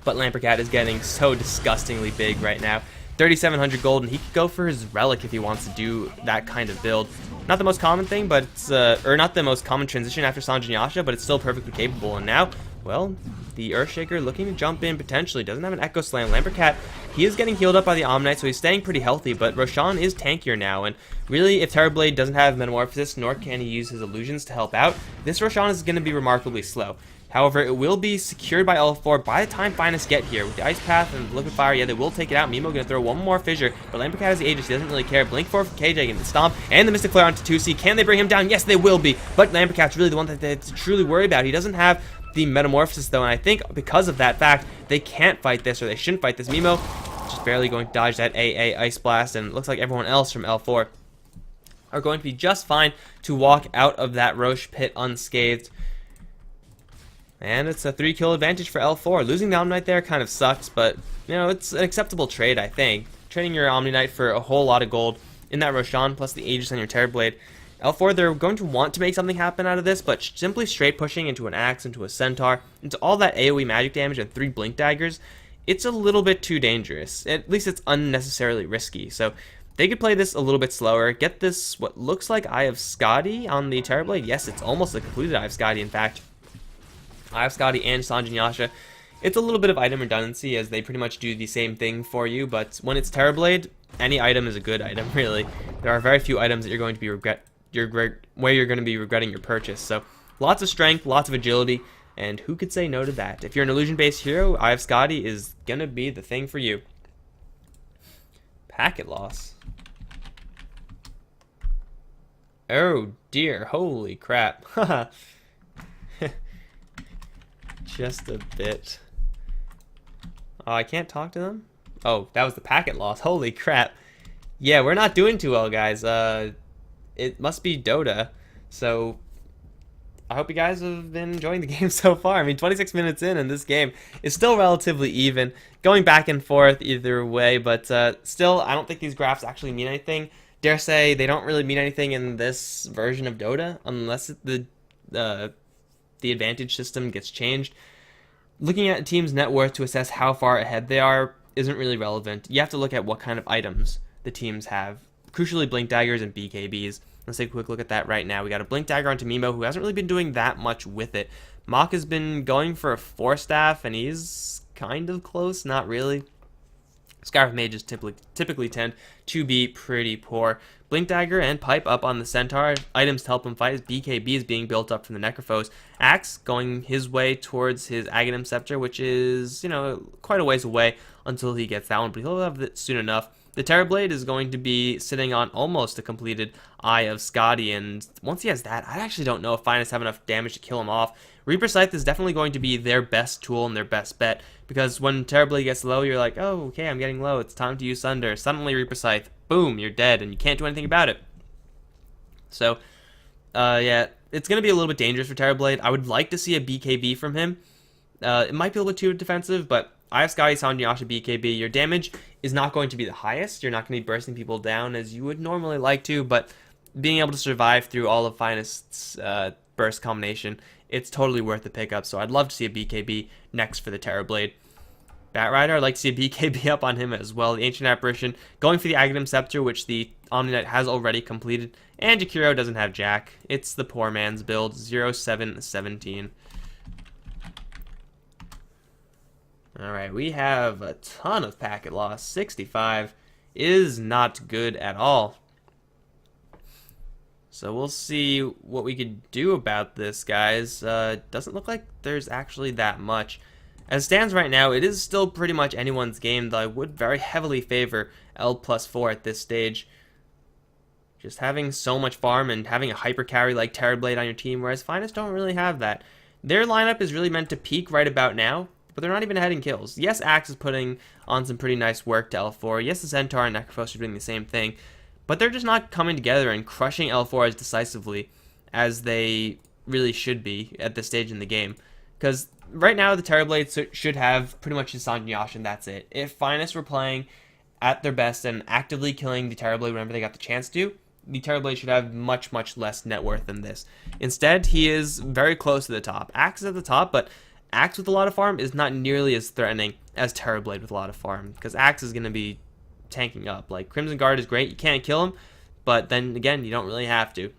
But Lamperkat is getting so disgustingly big right now. 3,700 gold, and he could go for his Relic if he wants to do that kind of build. Not the most common thing, but it's, or not the most common transition after Sanjin Yasha, but it's still perfectly capable. And now, well, the Earthshaker looking to jump in potentially. Doesn't have an Echo Slam. Lamperkat, he is getting healed up by the Omnite, so he's staying pretty healthy, but Roshan is tankier now, and really, if Terrorblade doesn't have Metamorphosis, nor can he use his illusions to help out, this Roshan is going to be remarkably slow. However, it will be secured by L4 by the time Finest get here. With the Ice Path and Liquid Fire, yeah, they will take it out. Mimo gonna throw one more Fissure, but Lamperkat has the Aegis. He doesn't really care. Blink 4 for KJ and the Stomp, and the Mystic Flare onto 2C. Can they bring him down? Yes, they will be. But Lamperkat's really the one that they have to truly worry about. He doesn't have the Metamorphosis, though, and I think because of that fact, they can't fight this, or they shouldn't fight this. Mimo just barely going to dodge that AA Ice Blast, and it looks like everyone else from L4 are going to be just fine to walk out of that Roche pit unscathed. And it's a 3-kill advantage for L4. Losing the Omni Knight there kind of sucks, but, you know, it's an acceptable trade, I think. Trading your Omni Knight for a whole lot of gold in that Roshan, plus the Aegis on your Terrorblade. L4, they're going to want to make something happen out of this, but simply straight pushing into an Axe, into a Centaur, into all that AoE magic damage and 3 Blink Daggers, it's a little bit too dangerous. At least it's unnecessarily risky. So they could play this a little bit slower, get this, what looks like Eye of Skadi on the Terrorblade. Yes, it's almost a completed Eye of Skadi, in fact. Eye of Skadi and Sanjin Yasha. It's a little bit of item redundancy, as they pretty much do the same thing for you, but when it's Terrorblade, any item is a good item, really. There are very few items that you're going to be regretting your purchase. So lots of strength, lots of agility, and who could say no to that? If you're an illusion-based hero, Eye of Skadi is gonna be the thing for you. Packet loss. Oh dear, holy crap. Just a bit. Oh, I can't talk to them? Oh, that was the packet loss. Holy crap. Yeah, we're not doing too well, guys. It must be Dota. So I hope you guys have been enjoying the game so far. I mean, 26 minutes in, and this game is still relatively even. Going back and forth either way, but still, I don't think these graphs actually mean anything. Dare say they don't really mean anything in this version of Dota, unless the advantage system gets changed. Looking at a team's net worth to assess how far ahead they are isn't really relevant. You have to look at what kind of items the teams have. Crucially, Blink Daggers and BKBs. Let's take a quick look at that right now. We got a Blink Dagger onto Mimo, who hasn't really been doing that much with it. Mach has been going for a 4-staff, and he's kind of close, not really. Scarf Mages typically tend to be pretty poor. Blink Dagger and Pipe up on the Centaur. Items to help him fight. His BKB is being built up from the Necrophos. Axe going his way towards his Aghanim Scepter, which is, you know, quite a ways away until he gets that one, but he'll have it soon enough. The Terrorblade is going to be sitting on almost a completed Eye of Skadi, and once he has that, I actually don't know if Finest have enough damage to kill him off. Reaper Scythe is definitely going to be their best tool and their best bet, because when Terrorblade gets low, you're like, oh, okay, I'm getting low, it's time to use Sunder. Suddenly Reaper Scythe, boom, you're dead, and you can't do anything about it. So, yeah, it's going to be a little bit dangerous for Terrorblade. I would like to see a BKB from him. It might be a little bit too defensive, but Eye of Skadi, Sanjin Yasha, BKB, your damage is not going to be the highest. You're not going to be bursting people down as you would normally like to, but being able to survive through all of Finest's burst combination, it's totally worth the pickup. So I'd love to see a BKB next for the Terrorblade. Batrider, I'd like to see a BKB up on him as well. The Ancient Apparition going for the Aghanim Scepter, which the Omni Knight has already completed. And Jakiro doesn't have Jack. It's the poor man's build, 0717. Alright, we have a ton of packet loss. 65 is not good at all. So we'll see what we could do about this, guys. Doesn't look like there's actually that much. As it stands right now, it is still pretty much anyone's game, though I would very heavily favor L+4 at this stage. Just having so much farm and having a hyper carry like Terrorblade on your team, whereas Finest don't really have that. Their lineup is really meant to peak right about now, but they're not even ahead in kills. Yes, Axe is putting on some pretty nice work to L4. Yes, the Centaur and Necrophos are doing the same thing, but they're just not coming together and crushing L4 as decisively as they really should be at this stage in the game. Because right now, the Terrorblade should have pretty much his Sanjin Yasha, and that's it. If Finest were playing at their best and actively killing the Terrorblade whenever they got the chance to, the Terrorblade should have much, much less net worth than this. Instead, he is very close to the top. Axe is at the top, but Axe with a lot of farm is not nearly as threatening as Terrorblade with a lot of farm, because Axe is going to be tanking up. Like, Crimson Guard is great, you can't kill him, but then again, you don't really have to.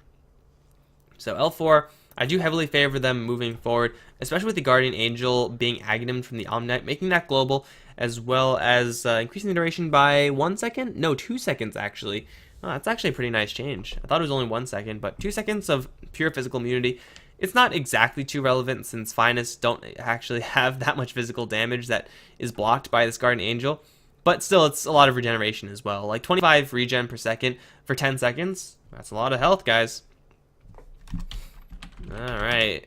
So L4, I do heavily favor them moving forward, especially with the Guardian Angel being Aghanim from the Omni Knight, making that global, as well as increasing the duration by 1 second? No, 2 seconds actually. Oh, that's actually a pretty nice change. I thought it was only 1 second, but 2 seconds of pure physical immunity It's not exactly too relevant since Finest don't actually have that much physical damage that is blocked by this Guardian Angel. But still, it's a lot of regeneration as well. Like 25 regen per second for 10 seconds. That's a lot of health, guys. Alright.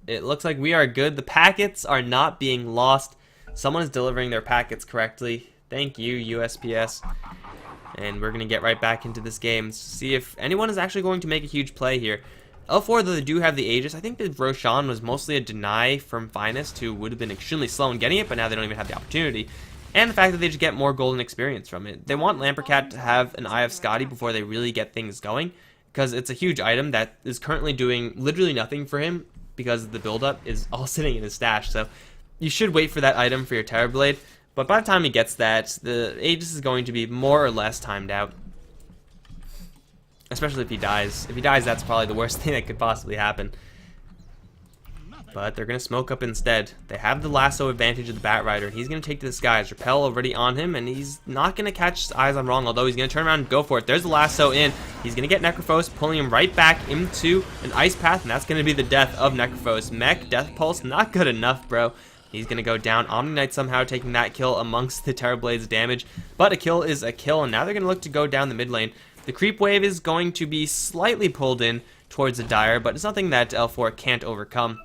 It looks like we are good. The packets are not being lost. Someone is delivering their packets correctly. Thank you, USPS. And we're going to get right back into this game. See if anyone is actually going to make a huge play here. L4, though they do have the Aegis, I think that Roshan was mostly a deny from Finest, who would have been extremely slow in getting it, but now they don't even have the opportunity. And the fact that they just get more golden experience from it. They want Lamperkat to have an Eye of Scotty before they really get things going, because it's a huge item that is currently doing literally nothing for him, because the buildup is all sitting in his stash. So you should wait for that item for your Terrorblade, but by the time he gets that, the Aegis is going to be more or less timed out. Especially if he dies. If he dies, that's probably the worst thing that could possibly happen. But they're going to smoke up instead. They have the lasso advantage of the Bat Rider. He's going to take to the skies. Repel already on him, and he's not going to catch Eyes on Wrong, although he's going to turn around and go for it. There's the lasso in. He's going to get Necrophos, pulling him right back into an Ice Path, and that's going to be the death of Necrophos. Mech, Death Pulse, not good enough, bro. He's going to go down. Omni Knight somehow taking that kill amongst the Terrorblade's damage. But a kill is a kill, and now they're going to look to go down the mid lane. The creep wave is going to be slightly pulled in towards the Dire, but it's nothing that L4 can't overcome.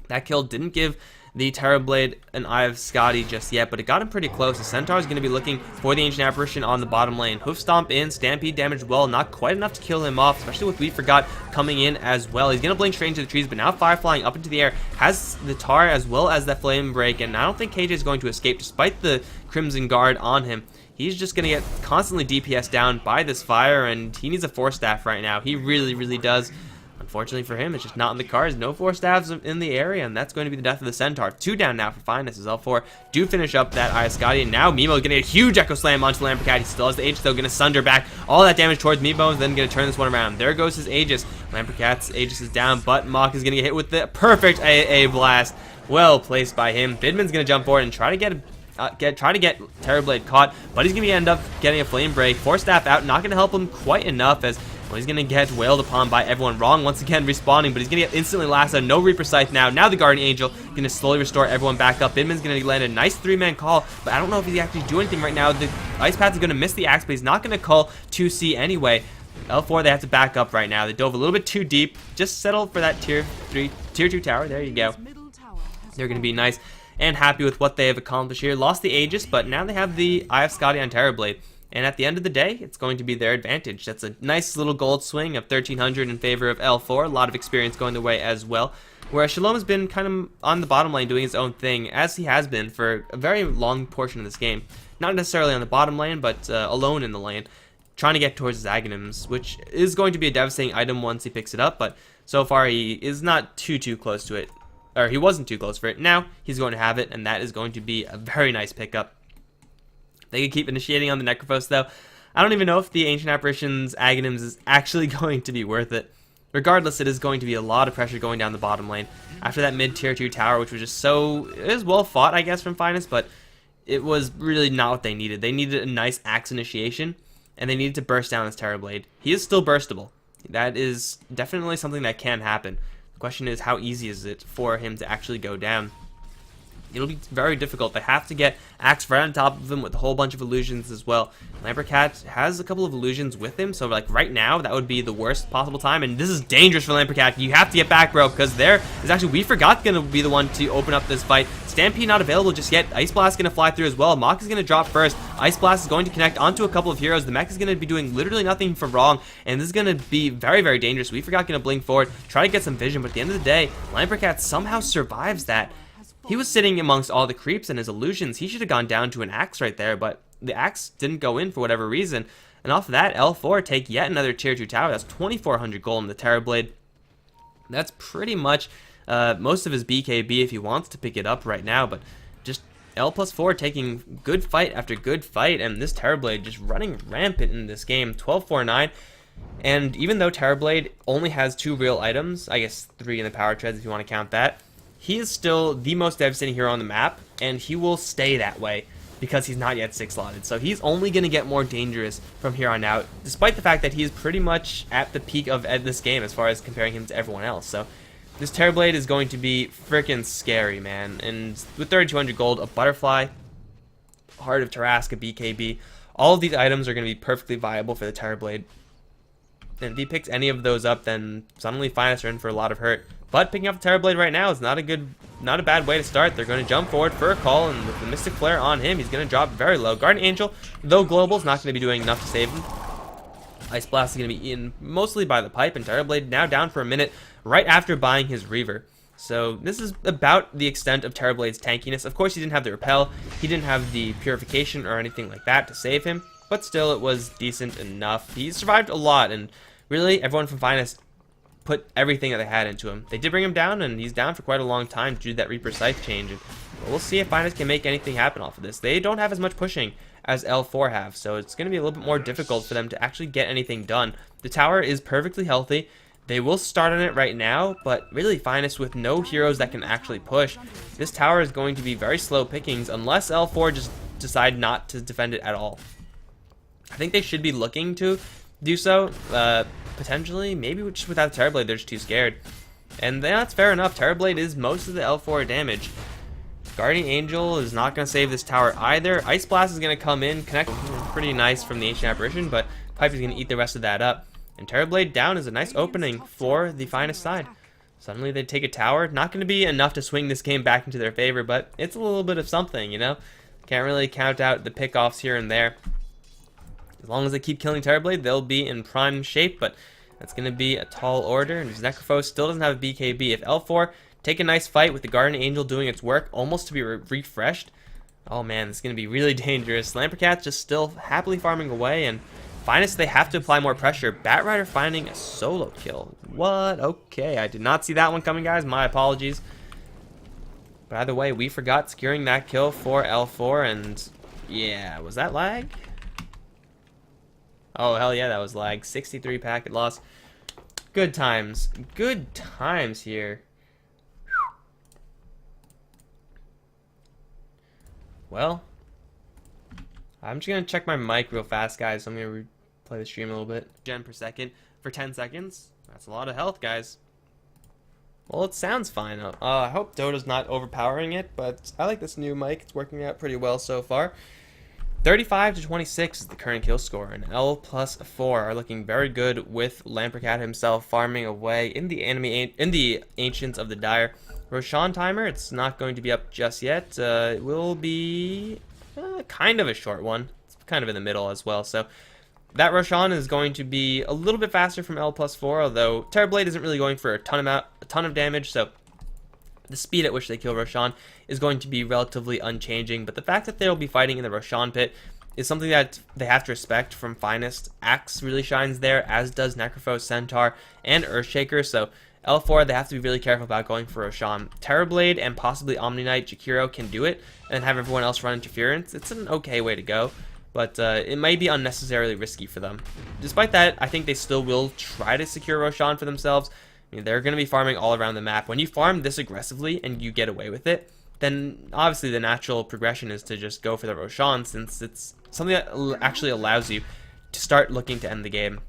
That kill didn't give the Terrorblade an Eye of Scotty just yet, but it got him pretty close. The Centaur is going to be looking for the Ancient Apparition on the bottom lane. Hoof Stomp in, Stampede damage well, not quite enough to kill him off, especially with We Forgot coming in as well. He's going to blink straight into the trees, but now Fire flying up into the air has the Tar as well as that Flame Break, and I don't think KJ is going to escape despite the Crimson Guard on him. He's just going to get constantly DPS down by this fire, and he needs a Force Staff right now. He really, really does. Unfortunately for him, it's just not in the cards. No Force Staffs in the area, and that's going to be the death of the Centaur. 2 down now for Finest as L4 do finish up that Eye of Scotty, and now Mimo is going to get a huge Echo Slam onto Lamperkat. He still has the Aegis, though, going to sunder back all that damage towards Mimo, and then going to turn this one around. There goes his Aegis. Lamperkat's Aegis is down, but Mach is going to get hit with the perfect AA Blast. Well placed by him. Bidman's going to jump forward and try to get Terrorblade caught, but he's going to end up getting a Flame Break. Force Staff out, not going to help him quite enough, as well, he's going to get wailed upon by everyone. Wrong once again respawning, but he's going to get instantly lassoed. No Reaper Scythe now. Now the Guardian Angel going to slowly restore everyone back up. Bidman's going to land a nice 3-man call, but I don't know if he actually do anything right now. The Ice Path is going to miss the Axe, but he's not going to call 2C anyway. L4, they have to back up right now. They dove a little bit too deep. Just settle for that tier 2 tower. There you go. They're going to be nice and happy with what they have accomplished here. Lost the Aegis, but now they have the Eye of Scotty on Terrorblade. And at the end of the day, it's going to be their advantage. That's a nice little gold swing of 1,300 in favor of L4. A lot of experience going their way as well. Whereas Shalom has been kind of on the bottom lane doing his own thing, as he has been for a very long portion of this game. Not necessarily on the bottom lane, but alone in the lane, trying to get towards his Aghanims, which is going to be a devastating item once he picks it up. But so far, he is not too close to it. Or he wasn't too close for it. Now he's going to have it, and that is going to be a very nice pickup. They can keep initiating on the Necrophos, though. I don't even know if the Ancient Apparition's Aghanims is actually going to be worth it. Regardless, it is going to be a lot of pressure going down the bottom lane. After that mid-tier 2 tower, which was just so... It was well fought, I guess, from Finest, but it was really not what they needed. They needed a nice Axe initiation, and they needed to burst down this Terrorblade. He is still burstable. That is definitely something that can happen. The question is, how easy is it for him to actually go down? It'll be very difficult. They have to get Axe right on top of him with a whole bunch of illusions as well. Lamperkat has a couple of illusions with him, so like right now, that would be the worst possible time, and this is dangerous for Lamperkat. You have to get back, bro, because there is actually We Forgot going to be the one to open up this fight. Stampede not available just yet. Ice Blast going to fly through as well. Mach is going to drop first. Ice Blast is going to connect onto a couple of heroes. The mech is going to be doing literally nothing for wrong, and this is going to be very, very dangerous. We Forgot going to blink forward, try to get some vision, but at the end of the day, Lamperkat somehow survives that. He was sitting amongst all the creeps and his illusions. He should have gone down to an Axe right there, but the Axe didn't go in for whatever reason. And off of that, L4 take yet another tier 2 tower. That's 2,400 gold in the Terrorblade. That's pretty much most of his BKB if he wants to pick it up right now, but just L+4 taking good fight after good fight, and this Terrorblade just running rampant in this game. 12-4-9. And even though Terrorblade only has 2 real items, I guess 3 in the power treads if you want to count that, he is still the most devastating hero on the map, and he will stay that way because he's not yet 6-slotted. So he's only going to get more dangerous from here on out, despite the fact that he is pretty much at the peak of this game as far as comparing him to everyone else. So This Terrorblade is going to be freaking scary, man. And with 3,200 gold, a Butterfly, Heart of Tarrasque, a BKB, all of these items are going to be perfectly viable for the Terrorblade. And if he picks any of those up, then suddenly Finest are in for a lot of hurt. But picking up the Terrorblade right now is not a bad way to start. They're going to jump forward for a call, and with the Mystic Flare on him, he's going to drop very low. Guardian Angel, though global, is not going to be doing enough to save him. Ice Blast is going to be eaten mostly by the pipe, and Terrorblade now down for a minute right after buying his Reaver. So this is about the extent of Terrorblade's tankiness. Of course, he didn't have the Repel, he didn't have the Purification or anything like that to save him, but still it was decent enough. He survived a lot, and really everyone from Finest put everything that they had into him. They did bring him down, and he's down for quite a long time due to that Reaper Scythe change. And we'll see if Finest can make anything happen off of this. They don't have as much pushing as L4 have, so it's going to be a little bit more difficult for them to actually get anything done. The tower is perfectly healthy. They will start on it right now, but really Finest with no heroes that can actually push, this tower is going to be very slow pickings unless L4 just decide not to defend it at all. I think they should be looking to do so, potentially, maybe just without Terrorblade, they're just too scared. And that's fair enough, Terrorblade is most of the L4 damage. Guardian Angel is not going to save this tower either. Ice Blast is going to come in, connect pretty nice from the Ancient Apparition, but Pipe is going to eat the rest of that up. And Terrorblade down is a nice opening for the Finest side. Suddenly they take a tower. Not going to be enough to swing this game back into their favor, but it's a little bit of something, you know? Can't really count out the pickoffs here and there. As long as they keep killing Terrorblade, they'll be in prime shape, but that's going to be a tall order. And Necrophos still doesn't have a BKB. If L4 take a nice fight with the Guardian Angel doing its work, almost to be refreshed, oh man, this is going to be really dangerous. Lamperkat's just still happily farming away, and Finest, they have to apply more pressure. Batrider finding a solo kill. What? Okay, I did not see that one coming, guys. My apologies. But either way, we forgot securing that kill for L4, and yeah, was that lag? Oh, hell yeah, that was lag. 63 packet loss. Good times. Good times here. Well, I'm just going to check my mic real fast, guys. So I'm going to replay the stream a little bit. Gen per second for 10 seconds. That's a lot of health, guys. Well, it sounds fine. I hope Dota's not overpowering it, but I like this new mic. It's working out pretty well so far. 35 to 26 is the current kill score, and L plus 4 are looking very good with Lamperkat himself farming away in the Ancients of the Dire. Roshan timer, it's not going to be up just yet. It will be kind of a short one. It's kind of in the middle as well. So that Roshan is going to be a little bit faster from L plus 4, although Terrorblade isn't really going for a ton of damage. So the speed at which they kill Roshan is going to be relatively unchanging, but the fact that they'll be fighting in the Roshan pit is something that they have to respect from Finest. Axe really shines there, as does Necrophos, Centaur, and Earthshaker, so L4, they have to be really careful about going for Roshan. Terrorblade and possibly Omni Knight Jakiro can do it, and have everyone else run interference. It's an okay way to go, but it might be unnecessarily risky for them. Despite that, I think they still will try to secure Roshan for themselves. I mean, they're going to be farming all around the map. When you farm this aggressively and you get away with it, then obviously the natural progression is to just go for the Roshan, since it's something that actually allows you to start looking to end the game.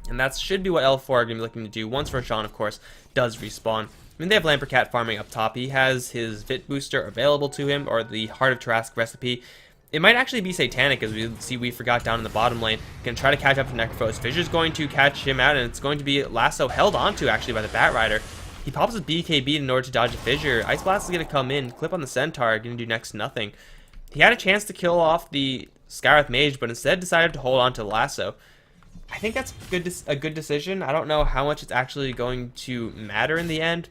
And that should be what L4 are going to be looking to do once Roshan, of course, does respawn. I mean, they have Lamperkat farming up top. He has his Vit booster available to him, or the Heart of Tarrasque recipe. It might actually be Satanic, as we see we forgot down in the bottom lane. Going to try to catch up to Necrophos. Fissure's going to catch him out, and it's going to be Lasso held onto, actually, by the Batrider. He pops his BKB in order to dodge a Fissure. Ice Blast is going to come in, clip on the Centaur, going to do next to nothing. He had a chance to kill off the Skywrath Mage, but instead decided to hold on to Lasso. I think that's a good decision. I don't know how much it's actually going to matter in the end.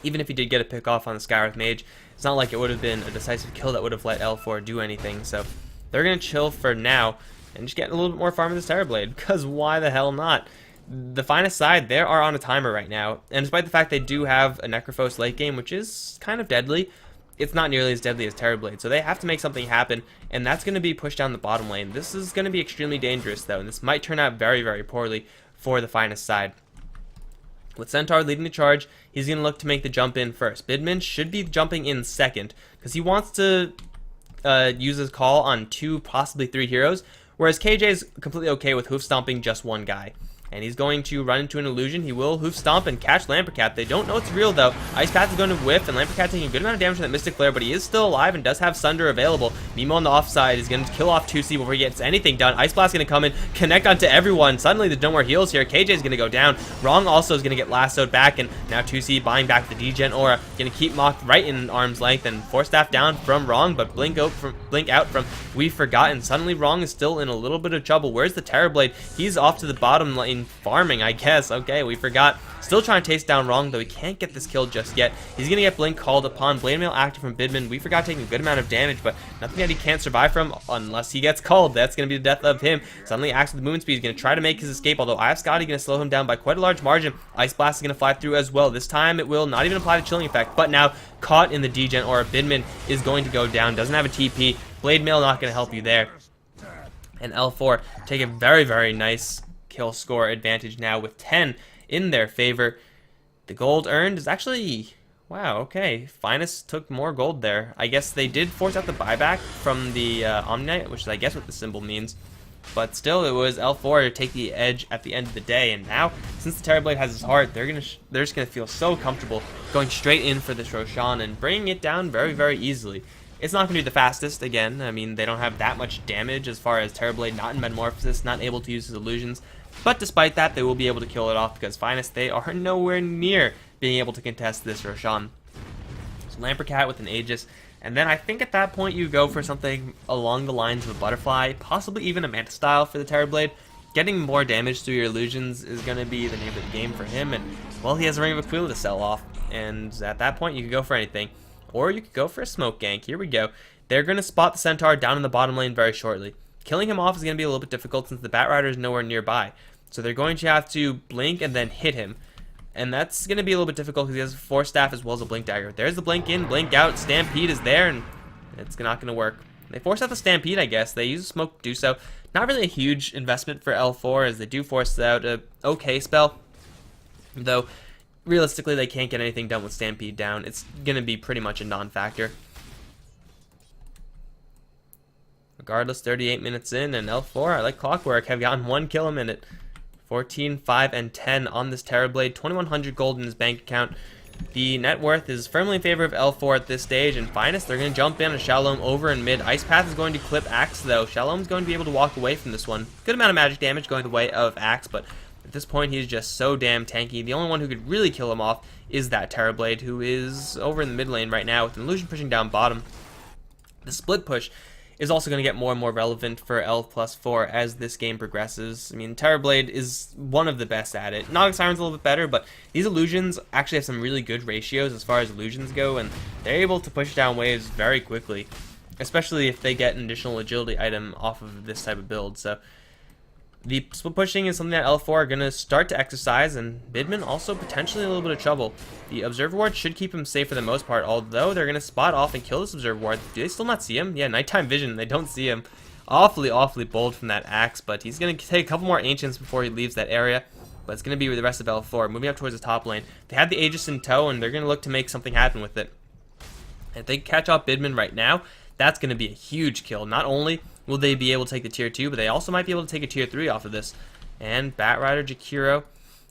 Even if he did get a pick off on the Skywrath Mage, it's not like it would have been a decisive kill that would have let L4 do anything. So they're going to chill for now and just get a little bit more farm of this Terrorblade, because why the hell not? The Finest side, they are on a timer right now, and despite the fact they do have a Necrophos late game, which is kind of deadly, it's not nearly as deadly as Terrorblade, so they have to make something happen, and that's going to be pushed down the bottom lane. This is going to be extremely dangerous, though, and this might turn out very, very poorly for the Finest side. With Centaur leading the charge, he's going to look to make the jump in first. Bidman should be jumping in second, because he wants to use his call on 2, possibly 3 heroes, whereas KJ is completely okay with hoof stomping just one guy. And he's going to run into an illusion. He will hoof stomp and catch Lamperkat. They don't know it's real though. Ice Path is going to whiff, and Lamperkat taking a good amount of damage from that Mystic Flare, but he is still alive and does have Sunder available. Mimo on the offside is going to kill off 2C before he gets anything done. Ice Blast is going to come in, connect onto everyone. Suddenly there's no more heals here. KJ is going to go down. Wrong also is going to get lassoed back, and now 2C buying back the Degen Aura. Going to keep Mocked right in arm's length, and Force Staff down from Wrong, but Blink out from We've Forgotten. Suddenly Wrong is still in a little bit of trouble. Where's the Terrorblade? He's off to the bottom lane farming, I guess. Okay, we forgot. Still trying to taste down Wrong, though he can't get this kill just yet. He's going to get Blink called upon. Blade Mail active from Bidman. We forgot taking a good amount of damage, but nothing that he can't survive from unless he gets called. That's going to be the death of him. Suddenly Axe with the movement speed is going to try to make his escape, although I have Scotty going to slow him down by quite a large margin. Ice Blast is going to fly through as well. This time it will not even apply the chilling effect, but now caught in the Degen Aura. Bidman is going to go down. Doesn't have a TP. Blade Mail not going to help you there. And L4 take a very, very nice kill score advantage now with 10 in their favor. The gold earned is actually, wow, okay. Finest took more gold there. I guess they did force out the buyback from the Omni-Knight, which is I guess what the symbol means. But still, it was L4 to take the edge at the end of the day. And now, since the Terrorblade has his heart, they're just gonna feel so comfortable going straight in for this Roshan and bringing it down very, very easily. It's not going to be the fastest, again. I mean, they don't have that much damage as far as Terrorblade not in Metamorphosis, not able to use his illusions. But despite that, they will be able to kill it off because Finest, they are nowhere near being able to contest this Roshan. So Lamperkat with an Aegis. And then I think at that point you go for something along the lines of a Butterfly, possibly even a Manta style for the Terrorblade. Getting more damage through your illusions is going to be the name of the game for him. And, well, he has a Ring of Aquila to sell off. And at that point, you could go for anything. Or you could go for a smoke gank. Here we go. They're going to spot the Centaur down in the bottom lane very shortly. Killing him off is going to be a little bit difficult since the Batrider is nowhere nearby. So they're going to have to blink and then hit him. And that's going to be a little bit difficult because he has a Force Staff as well as a Blink Dagger. There's the blink in, blink out, Stampede is there, and it's not going to work. They force out the Stampede, I guess. They use smoke to do so. Not really a huge investment for L4 as they do force out a okay spell. Though, realistically, they can't get anything done with Stampede down. It's going to be pretty much a non-factor. Regardless, 38 minutes in, and L4, I like clockwork, have gotten 1 kill a minute. 14, 5, and 10 on this Terrorblade. 2,100 gold in his bank account. The net worth is firmly in favor of L4 at this stage, and Finest, they're going to jump in on Shalom over in mid. Ice Path is going to clip Axe, though. Shalom's going to be able to walk away from this one. Good amount of magic damage going the way of Axe, but at this point, he's just so damn tanky. The only one who could really kill him off is that Terrorblade, who is over in the mid lane right now with an illusion pushing down bottom. The split push is also going to get more and more relevant for L+4 as this game progresses. I mean, Terrorblade is one of the best at it. Novic Siren's a little bit better, but these illusions actually have some really good ratios as far as illusions go, and they're able to push down waves very quickly, especially if they get an additional agility item off of this type of build. So the split pushing is something that L4 are going to start to exercise, and Bidman also potentially in a little bit of trouble. The Observer Ward should keep him safe for the most part, although they're going to spot off and kill this Observer Ward. Do they still not see him? Yeah, nighttime vision, they don't see him. Awfully, awfully bold from that Axe, but he's going to take a couple more Ancients before he leaves that area. But it's going to be with the rest of L4, moving up towards the top lane. They have the Aegis in tow, and they're going to look to make something happen with it. If they catch off Bidman right now, that's going to be a huge kill. Not only will they be able to take the tier 2, but they also might be able to take a tier 3 off of this. And Batrider, Jakiro,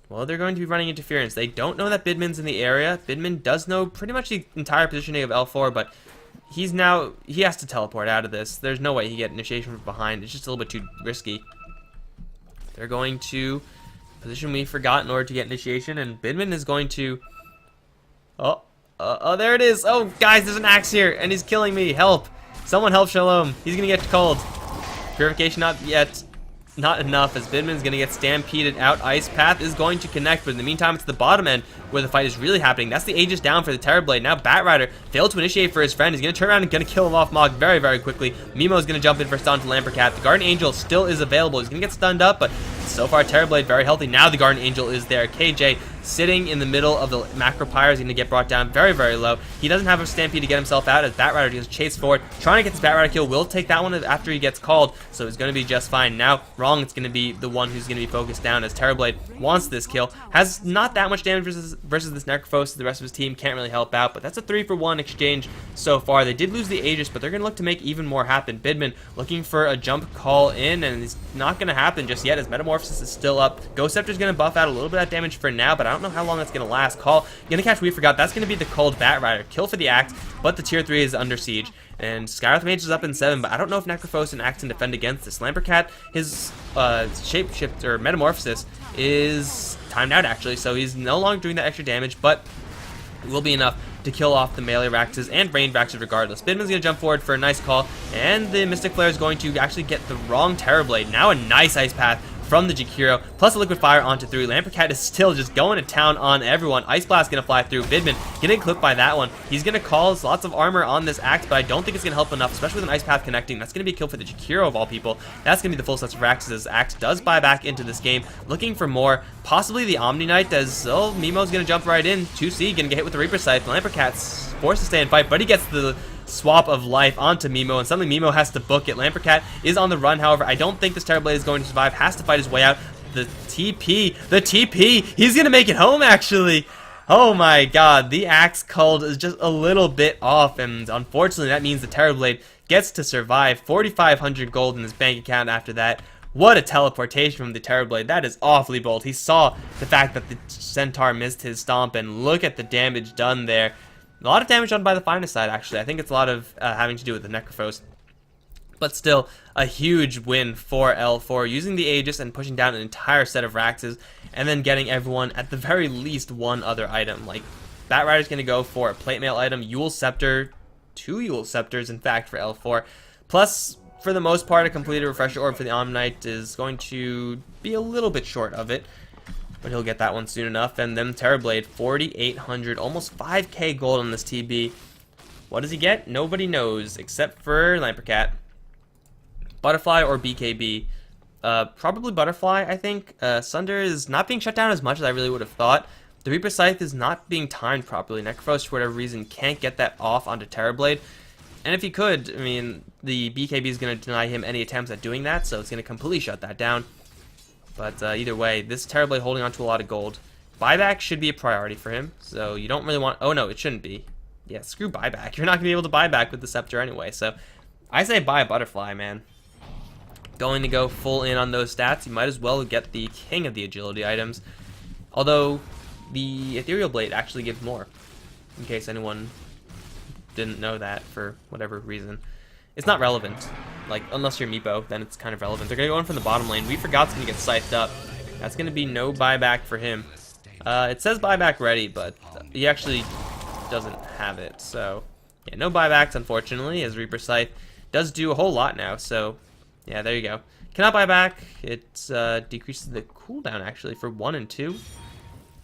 well, they're going to be running interference. They don't know that Bidman's in the area. Bidman does know pretty much the entire positioning of L4, but he has to teleport out of this. There's no way he get initiation from behind. It's just a little bit too risky. They're going to position We Forgot in order to get initiation, and Bidman is going to... Oh, there it is. Oh, guys, there's an Axe here, and he's killing me. Help. Someone help Shalom. He's going to get called. Purification not yet. Not enough, as Bidman's going to get stampeded out. Ice Path is going to connect, but in the meantime, it's the bottom end where the fight is really happening. That's the Aegis down for the Terrorblade. Now Batrider failed to initiate for his friend. He's going to turn around and going to kill him off Mog very, very quickly. Mimo is going to jump in for stun to Lamperkat. The Guardian Angel still is available. He's going to get stunned up, but so far Terrorblade very healthy. Now the Guardian Angel is there. KJ sitting in the middle of the macro pyre is going to get brought down very, very low. He doesn't have a stampede to get himself out as Batrider gets chased forward. Trying to get this Batrider kill, will take that one after he gets called, so it's going to be just fine. Now, Wrong is going to be the one who's going to be focused down as Terrorblade wants this kill. Has not that much damage versus this Necrophos. The rest of his team can't really help out, but that's a 3-for-1 exchange so far. They did lose the Aegis, but they're going to look to make even more happen. Bidman looking for a jump call in, and it's not going to happen just yet as Metamorphosis is still up. Ghost Scepter's going to buff out a little bit of damage for now, but I don't know how long that's going to last. Call going to catch We Forgot. That's going to be the cold Batrider. Kill for the Axe, but the tier 3 is under siege. And Skywrath Mage is up in 7, but I don't know if Necrophos and Axe can defend against this. Lamperkat, his shapeshift or metamorphosis is timed out actually, so he's no longer doing that extra damage, but it will be enough to kill off the melee Raxes and range Raxes regardless. Bidman's going to jump forward for a nice call, and the Mystic Flare is going to actually get the wrong Terrorblade. Now a nice Ice Path from the Jakiro, plus a Liquid Fire onto 3. Lamperkat is still just going to town on everyone. Ice Blast going to fly through. Bidman getting clipped by that one. He's going to cause lots of armor on this Axe, but I don't think it's going to help enough, especially with an Ice Path connecting. That's going to be a kill for the Jakiro of all people. That's going to be the full sets of Raxes as Axe does buy back into this game, looking for more. Possibly the Omni Knight as, Memo's going to jump right in. 2C going to get hit with the Reaper Scythe. Lamperkat's forced to stay and fight, but he gets the swap of life onto Memo, and suddenly Memo has to book it. Lamperkat is on the run, however. I don't think this Terrorblade is going to survive. Has to fight his way out. The TP, he's gonna make it home actually. Oh my god, the Axe culled is just a little bit off, and unfortunately that means the Terrorblade gets to survive. 4,500 gold in his bank account after that. What a teleportation from the Terrorblade. That is awfully bold. He saw the fact that the Centaur missed his stomp, and look at the damage done there. A lot of damage done by the finest side actually. I think it's a lot of having to do with the Necrophos. But still, a huge win for L4, using the Aegis and pushing down an entire set of Raxes, and then getting everyone at the very least one other item. Like, Batrider's going to go for a Plate Mail item, Yule Scepter, 2 Yule Scepters in fact for L4, plus, for the most part, a completed Refresher Orb for the Omnite is going to be a little bit short of it, but he'll get that one soon enough. And then Terrorblade, 4,800, almost 5k gold on this TB. What does he get? Nobody knows, except for Lamperkat. Butterfly or BKB? Probably Butterfly, I think. Sunder is not being shut down as much as I really would have thought. The Reaper Scythe is not being timed properly. Necrophos, for whatever reason, can't get that off onto Terrorblade. And if he could, I mean, the BKB is going to deny him any attempts at doing that, so it's going to completely shut that down. But either way, this Terrorblade holding on to a lot of gold. Buyback should be a priority for him, so you don't really want... Oh no, it shouldn't be. Yeah, screw buyback. You're not going to be able to buy back with the Scepter anyway, so I say buy a Butterfly, man. Going to go full in on those stats. You might as well get the king of the agility items, although the Ethereal Blade actually gives more, in case anyone didn't know that for whatever reason. It's not relevant, like, unless you're Meepo, then it's kind of relevant. They're going to go in from the bottom lane. We Forgot's going to get scythed up. That's going to be no buyback for him. It says buyback ready, but he actually doesn't have it, so yeah, no buybacks unfortunately, as Reaper Scythe does do a whole lot now, so yeah, there you go. Cannot buy back. It decreases the cooldown, actually, for 1 and 2.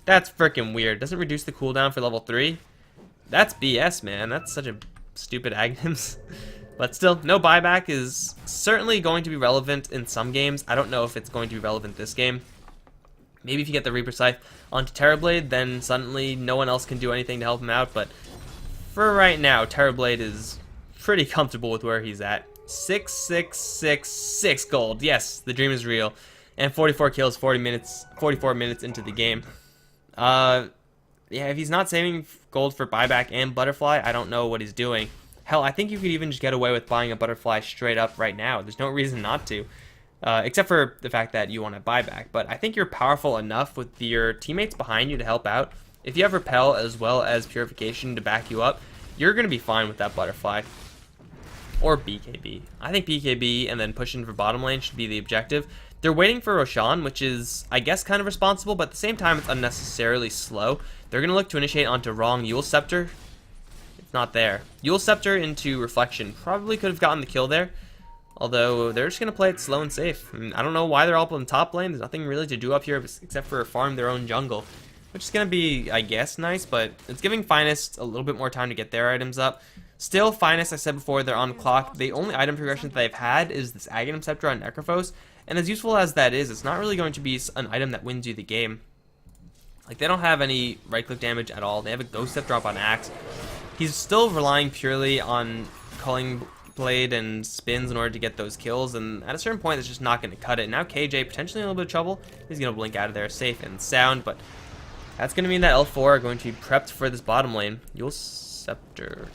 That's freaking weird. Doesn't reduce the cooldown for level 3. That's BS, man. That's such a stupid Aghanim's. But still, no buyback is certainly going to be relevant in some games. I don't know if it's going to be relevant this game. Maybe if you get the Reaper Scythe onto Terrorblade, then suddenly no one else can do anything to help him out. But for right now, Terrorblade is pretty comfortable with where he's at. 6,666 gold. Yes, the dream is real. And 44 kills, 44 minutes into the game. Yeah, if he's not saving gold for buyback and Butterfly, I don't know what he's doing. Hell, I think you could even just get away with buying a Butterfly straight up right now. There's no reason not to. Except for the fact that you want to buyback. But I think you're powerful enough with your teammates behind you to help out. If you have Repel as well as Purification to back you up, you're going to be fine with that Butterfly. Or BKB. I think BKB and then pushing for bottom lane should be the objective. They're waiting for Roshan, which is, I guess, kind of responsible, but at the same time, it's unnecessarily slow. They're going to look to initiate onto wrong Yule Scepter. It's not there. Yule Scepter into Reflection. Probably could have gotten the kill there. Although, they're just going to play it slow and safe. I don't know why they're all in top lane. There's nothing really to do up here except for farm their own jungle. Which is going to be, I guess, nice, but it's giving Finest a little bit more time to get their items up. Still, Finest, I said before, they're on the clock. The only item progression that they've had is this Aghanim Scepter on Necrophos, and as useful as that is, it's not really going to be an item that wins you the game. Like, they don't have any right-click damage at all. They have a Ghost Step drop on Axe. He's still relying purely on Culling Blade and spins in order to get those kills, and at a certain point, it's just not going to cut it. Now KJ potentially in a little bit of trouble. He's going to blink out of there safe and sound, but that's going to mean that L4 are going to be prepped for this bottom lane. Yule Scepter.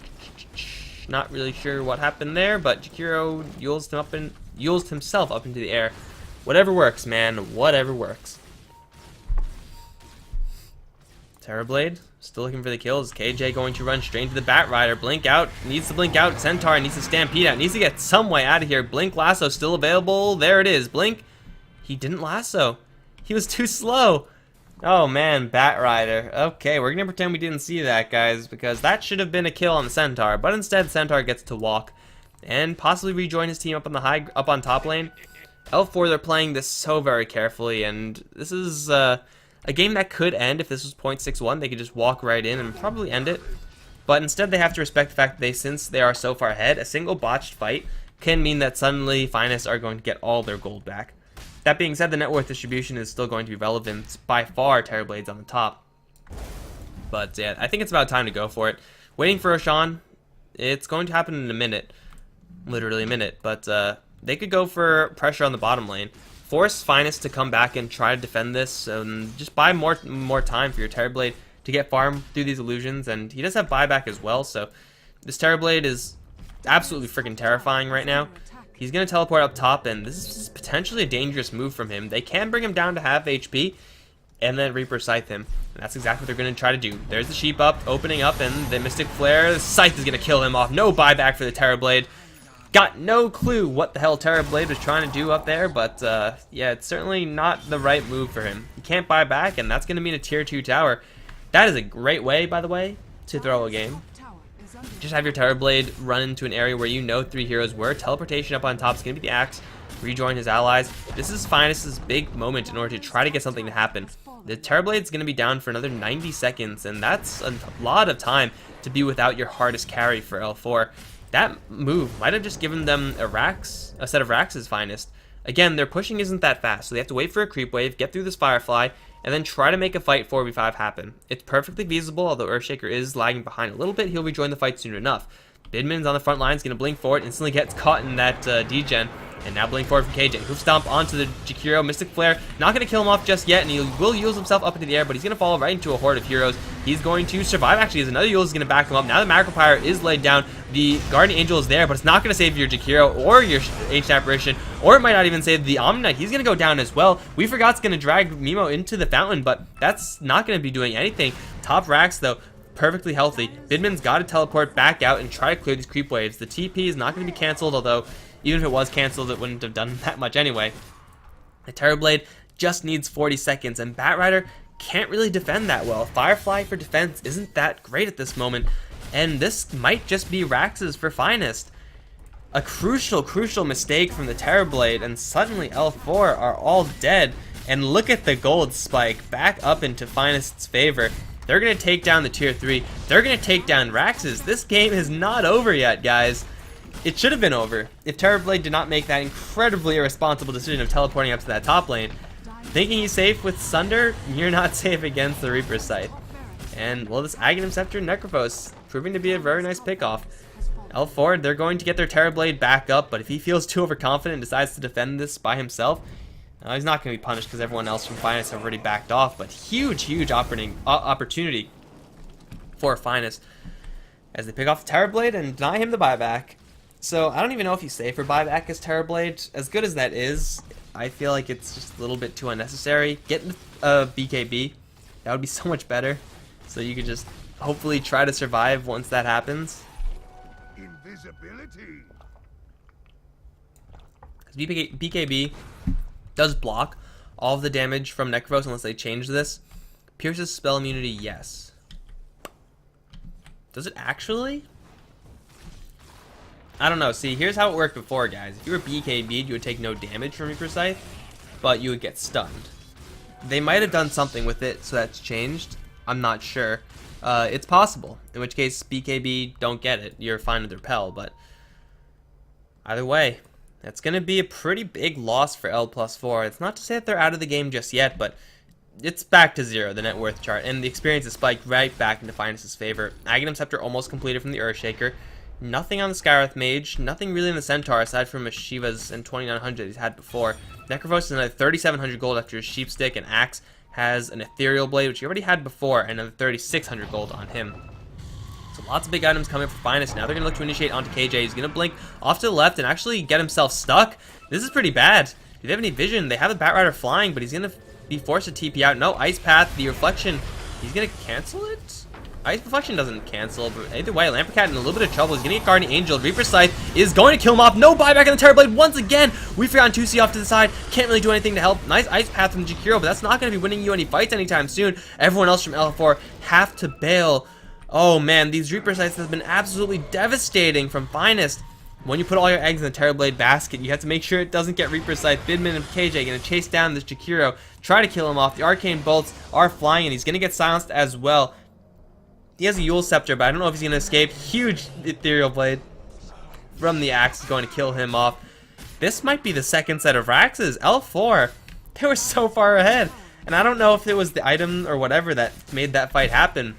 Not really sure what happened there, but Jakiro yules himself up into the air. Whatever works, man. Whatever works. Terrorblade still looking for the kills. KJ going to run straight into the Bat Rider. Blink out. Needs to blink out. Centaur needs to stampede out. Needs to get some way out of here. Blink lasso still available. There it is. Blink. He didn't lasso. He was too slow. Oh man, Bat Rider. Okay, we're gonna pretend we didn't see that, guys, because that should have been a kill on the Centaur. But instead, Centaur gets to walk and possibly rejoin his team up on top lane. L4, they're playing this so very carefully, and this is a game that could end if this was 0.61. They could just walk right in and probably end it. But instead, they have to respect the fact that since they are so far ahead, a single botched fight can mean that suddenly Finest are going to get all their gold back. That being said, the net worth distribution is still going to be relevant. By far, Terrorblade's on the top. But yeah, I think it's about time to go for it. Waiting for Roshan. It's going to happen in a minute. Literally a minute. But they could go for pressure on the bottom lane. Force Finest to come back and try to defend this. And just buy more time for your Terrorblade to get farm through these illusions. And he does have buyback as well. So this Terrorblade is absolutely freaking terrifying right now. He's going to teleport up top, and this is potentially a dangerous move from him. They can bring him down to half HP, and then Reaper Scythe him. And that's exactly what they're going to try to do. There's the Sheep up, opening up, and the Mystic Flare. The Scythe is going to kill him off. No buyback for the Terrorblade. Got no clue what the hell Terrorblade was trying to do up there, but yeah, it's certainly not the right move for him. He can't buy back, and that's going to mean a tier 2 tower. That is a great way, by the way, to throw a game. Just have your Terrorblade run into an area where you know 3 heroes were. Teleportation up on top is going to be the Axe. Rejoin his allies. This is Finest's big moment in order to try to get something to happen. The Terrorblade's going to be down for another 90 seconds, and that's a lot of time to be without your hardest carry for L4. That move might have just given them a set of Rax's Finest. Again, their pushing isn't that fast, so they have to wait for a creep wave, get through this Firefly, and then try to make a fight 4v5 happen. It's perfectly feasible, although Earthshaker is lagging behind a little bit. He'll rejoin the fight soon enough. Bidman's on the front line, is going to blink forward, instantly gets caught in that degen, and now blink forward from KJ. Hoof Stomp onto the Jakiro, Mystic Flare, not going to kill him off just yet, and he will use himself up into the air, but he's going to fall right into a horde of heroes. He's going to survive, actually, as another Yule is going to back him up. Now the Macro Pyre is laid down, the Guardian Angel is there, but it's not going to save your Jakiro or your Ancient Apparition, or it might not even save the Omni Knight. He's going to go down as well. We forgot's going to drag Mimo into the fountain, but that's not going to be doing anything. Top Rax, though, perfectly healthy. Bidman's got to teleport back out and try to clear these creep waves. The TP is not going to be canceled, although even if it was canceled, it wouldn't have done that much anyway. The Terrorblade just needs 40 seconds, and Bat Rider can't really defend that well. Firefly for defense isn't that great at this moment, and this might just be Rax's for Finest. A crucial mistake from the Terrorblade, and suddenly L4 are all dead, and look at the gold spike back up into Finest's favor. They're going to take down the tier 3. They're going to take down Rax's. This game is not over yet, guys. It should have been over if Terrorblade did not make that incredibly irresponsible decision of teleporting up to that top lane. Thinking he's safe with Sunder, you're not safe against the Reaper Scythe. And, well, this Aghanim Scepter Necrophos proving to be a very nice pickoff. L4, they're going to get their Terrorblade back up, but if he feels too overconfident and decides to defend this by himself, he's not going to be punished because everyone else from Finest have already backed off. But huge opportunity for Finest as they pick off the Terrorblade and deny him the buyback. So I don't even know if he's safe for buyback as Terrorblade. As good as that is, I feel like it's just a little bit too unnecessary. Getting a BKB, that would be so much better. So you could just hopefully try to survive once that happens. Invisibility. Because BKB does block all of the damage from Necrophos unless they change this. Pierces spell immunity, yes. Does it actually? I don't know. See, here's how it worked before, guys. If you were BKB'd, you would take no damage from Reaper Scythe, but you would get stunned. They might have done something with it, so that's changed. I'm not sure. It's possible. In which case, BKB don't get it. You're fine with repel, but either way, that's going to be a pretty big loss for L+4. It's not to say that they're out of the game just yet, but it's back to 0, the net worth chart, and the experience is spiked right back into Finest's favor. Aghanim Scepter almost completed from the Earthshaker. Nothing on the Skywrath Mage, nothing really in the Centaur aside from his Shivas and 2900 he's had before. Necrophos is another 3700 gold after his Sheepstick, and Axe has an Ethereal Blade, which he already had before, and another 3600 gold on him. So lots of big items coming for Finest. Now they're going to look to initiate onto KJ. He's going to blink off to the left and actually get himself stuck. This is pretty bad. Do they have any vision? They have a Batrider flying, but he's going to be forced to TP out. No, Ice Path, the Reflection. He's going to cancel it? Ice Reflection doesn't cancel, but either way, Lamperkat in a little bit of trouble. He's going to get Guardian Angel. Reaper Scythe is going to kill him off. No buyback on the Terror Blade once again. We've forgotten 2C off to the side. Can't really do anything to help. Nice Ice Path from Jakiro, but that's not going to be winning you any fights anytime soon. Everyone else from L4 have to bail. Oh man, these Reaper Scythes have been absolutely devastating from Finest. When you put all your eggs in the Terror Blade basket, you have to make sure it doesn't get Reaper Scythe. Bidman and KJ going to chase down this Jakiro, try to kill him off. The Arcane Bolts are flying, and he's going to get silenced as well. He has a Yule Scepter, but I don't know if he's going to escape. Huge Ethereal Blade from the Axe is going to kill him off. This might be the second set of Raxes. L4, they were so far ahead. And I don't know if it was the item or whatever that made that fight happen.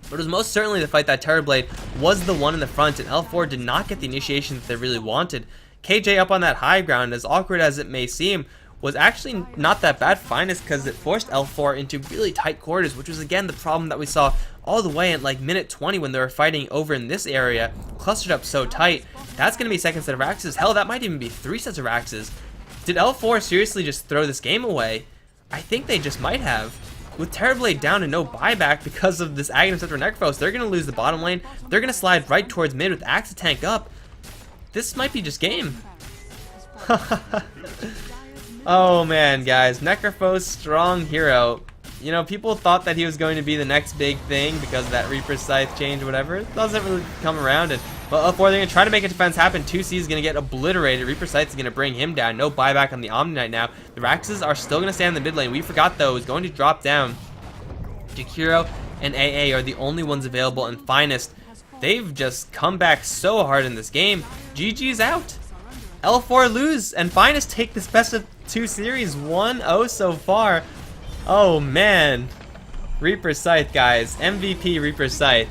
But it was most certainly the fight that Terror Blade was the one in the front, and L4 did not get the initiation that they really wanted. KJ up on that high ground, as awkward as it may seem, was actually not that bad for Finest because it forced L4 into really tight quarters, which was again the problem that we saw all the way at like minute 20 when they were fighting over in this area, clustered up so tight. That's going to be second set of Axes. Hell, that might even be 3 sets of Axes. Did L4 seriously just throw this game away? I think they just might have. With Terror Blade down and no buyback because of this Aghanim Scepter Necrophos, they're going to lose the bottom lane. They're going to slide right towards mid with Axe tank up. This might be just game. Oh man, guys. Necrophos, strong hero. You know, people thought that he was going to be the next big thing because of that Reaper Scythe change or whatever. It doesn't really come around. And but L4, they're going to try to make a defense happen. 2C is going to get obliterated. Reaper Scythe is going to bring him down. No buyback on the Omni Knight now. The Raxes are still going to stay in the mid lane. We forgot, though, is going to drop down. Jakiro and AA are the only ones available, and Finest, they've just come back so hard in this game. GG's out. L4 lose, and Finest take this best of 2 series 1-0 so far. Oh, man. Reaper Scythe, guys. MVP Reaper Scythe.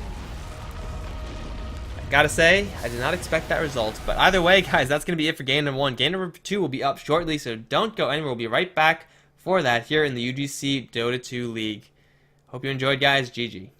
Gotta say, I did not expect that result. But either way, guys, that's going to be it for game number 1. Game number 2 will be up shortly, so don't go anywhere. We'll be right back for that here in the UGC Dota 2 League. Hope you enjoyed, guys. GG.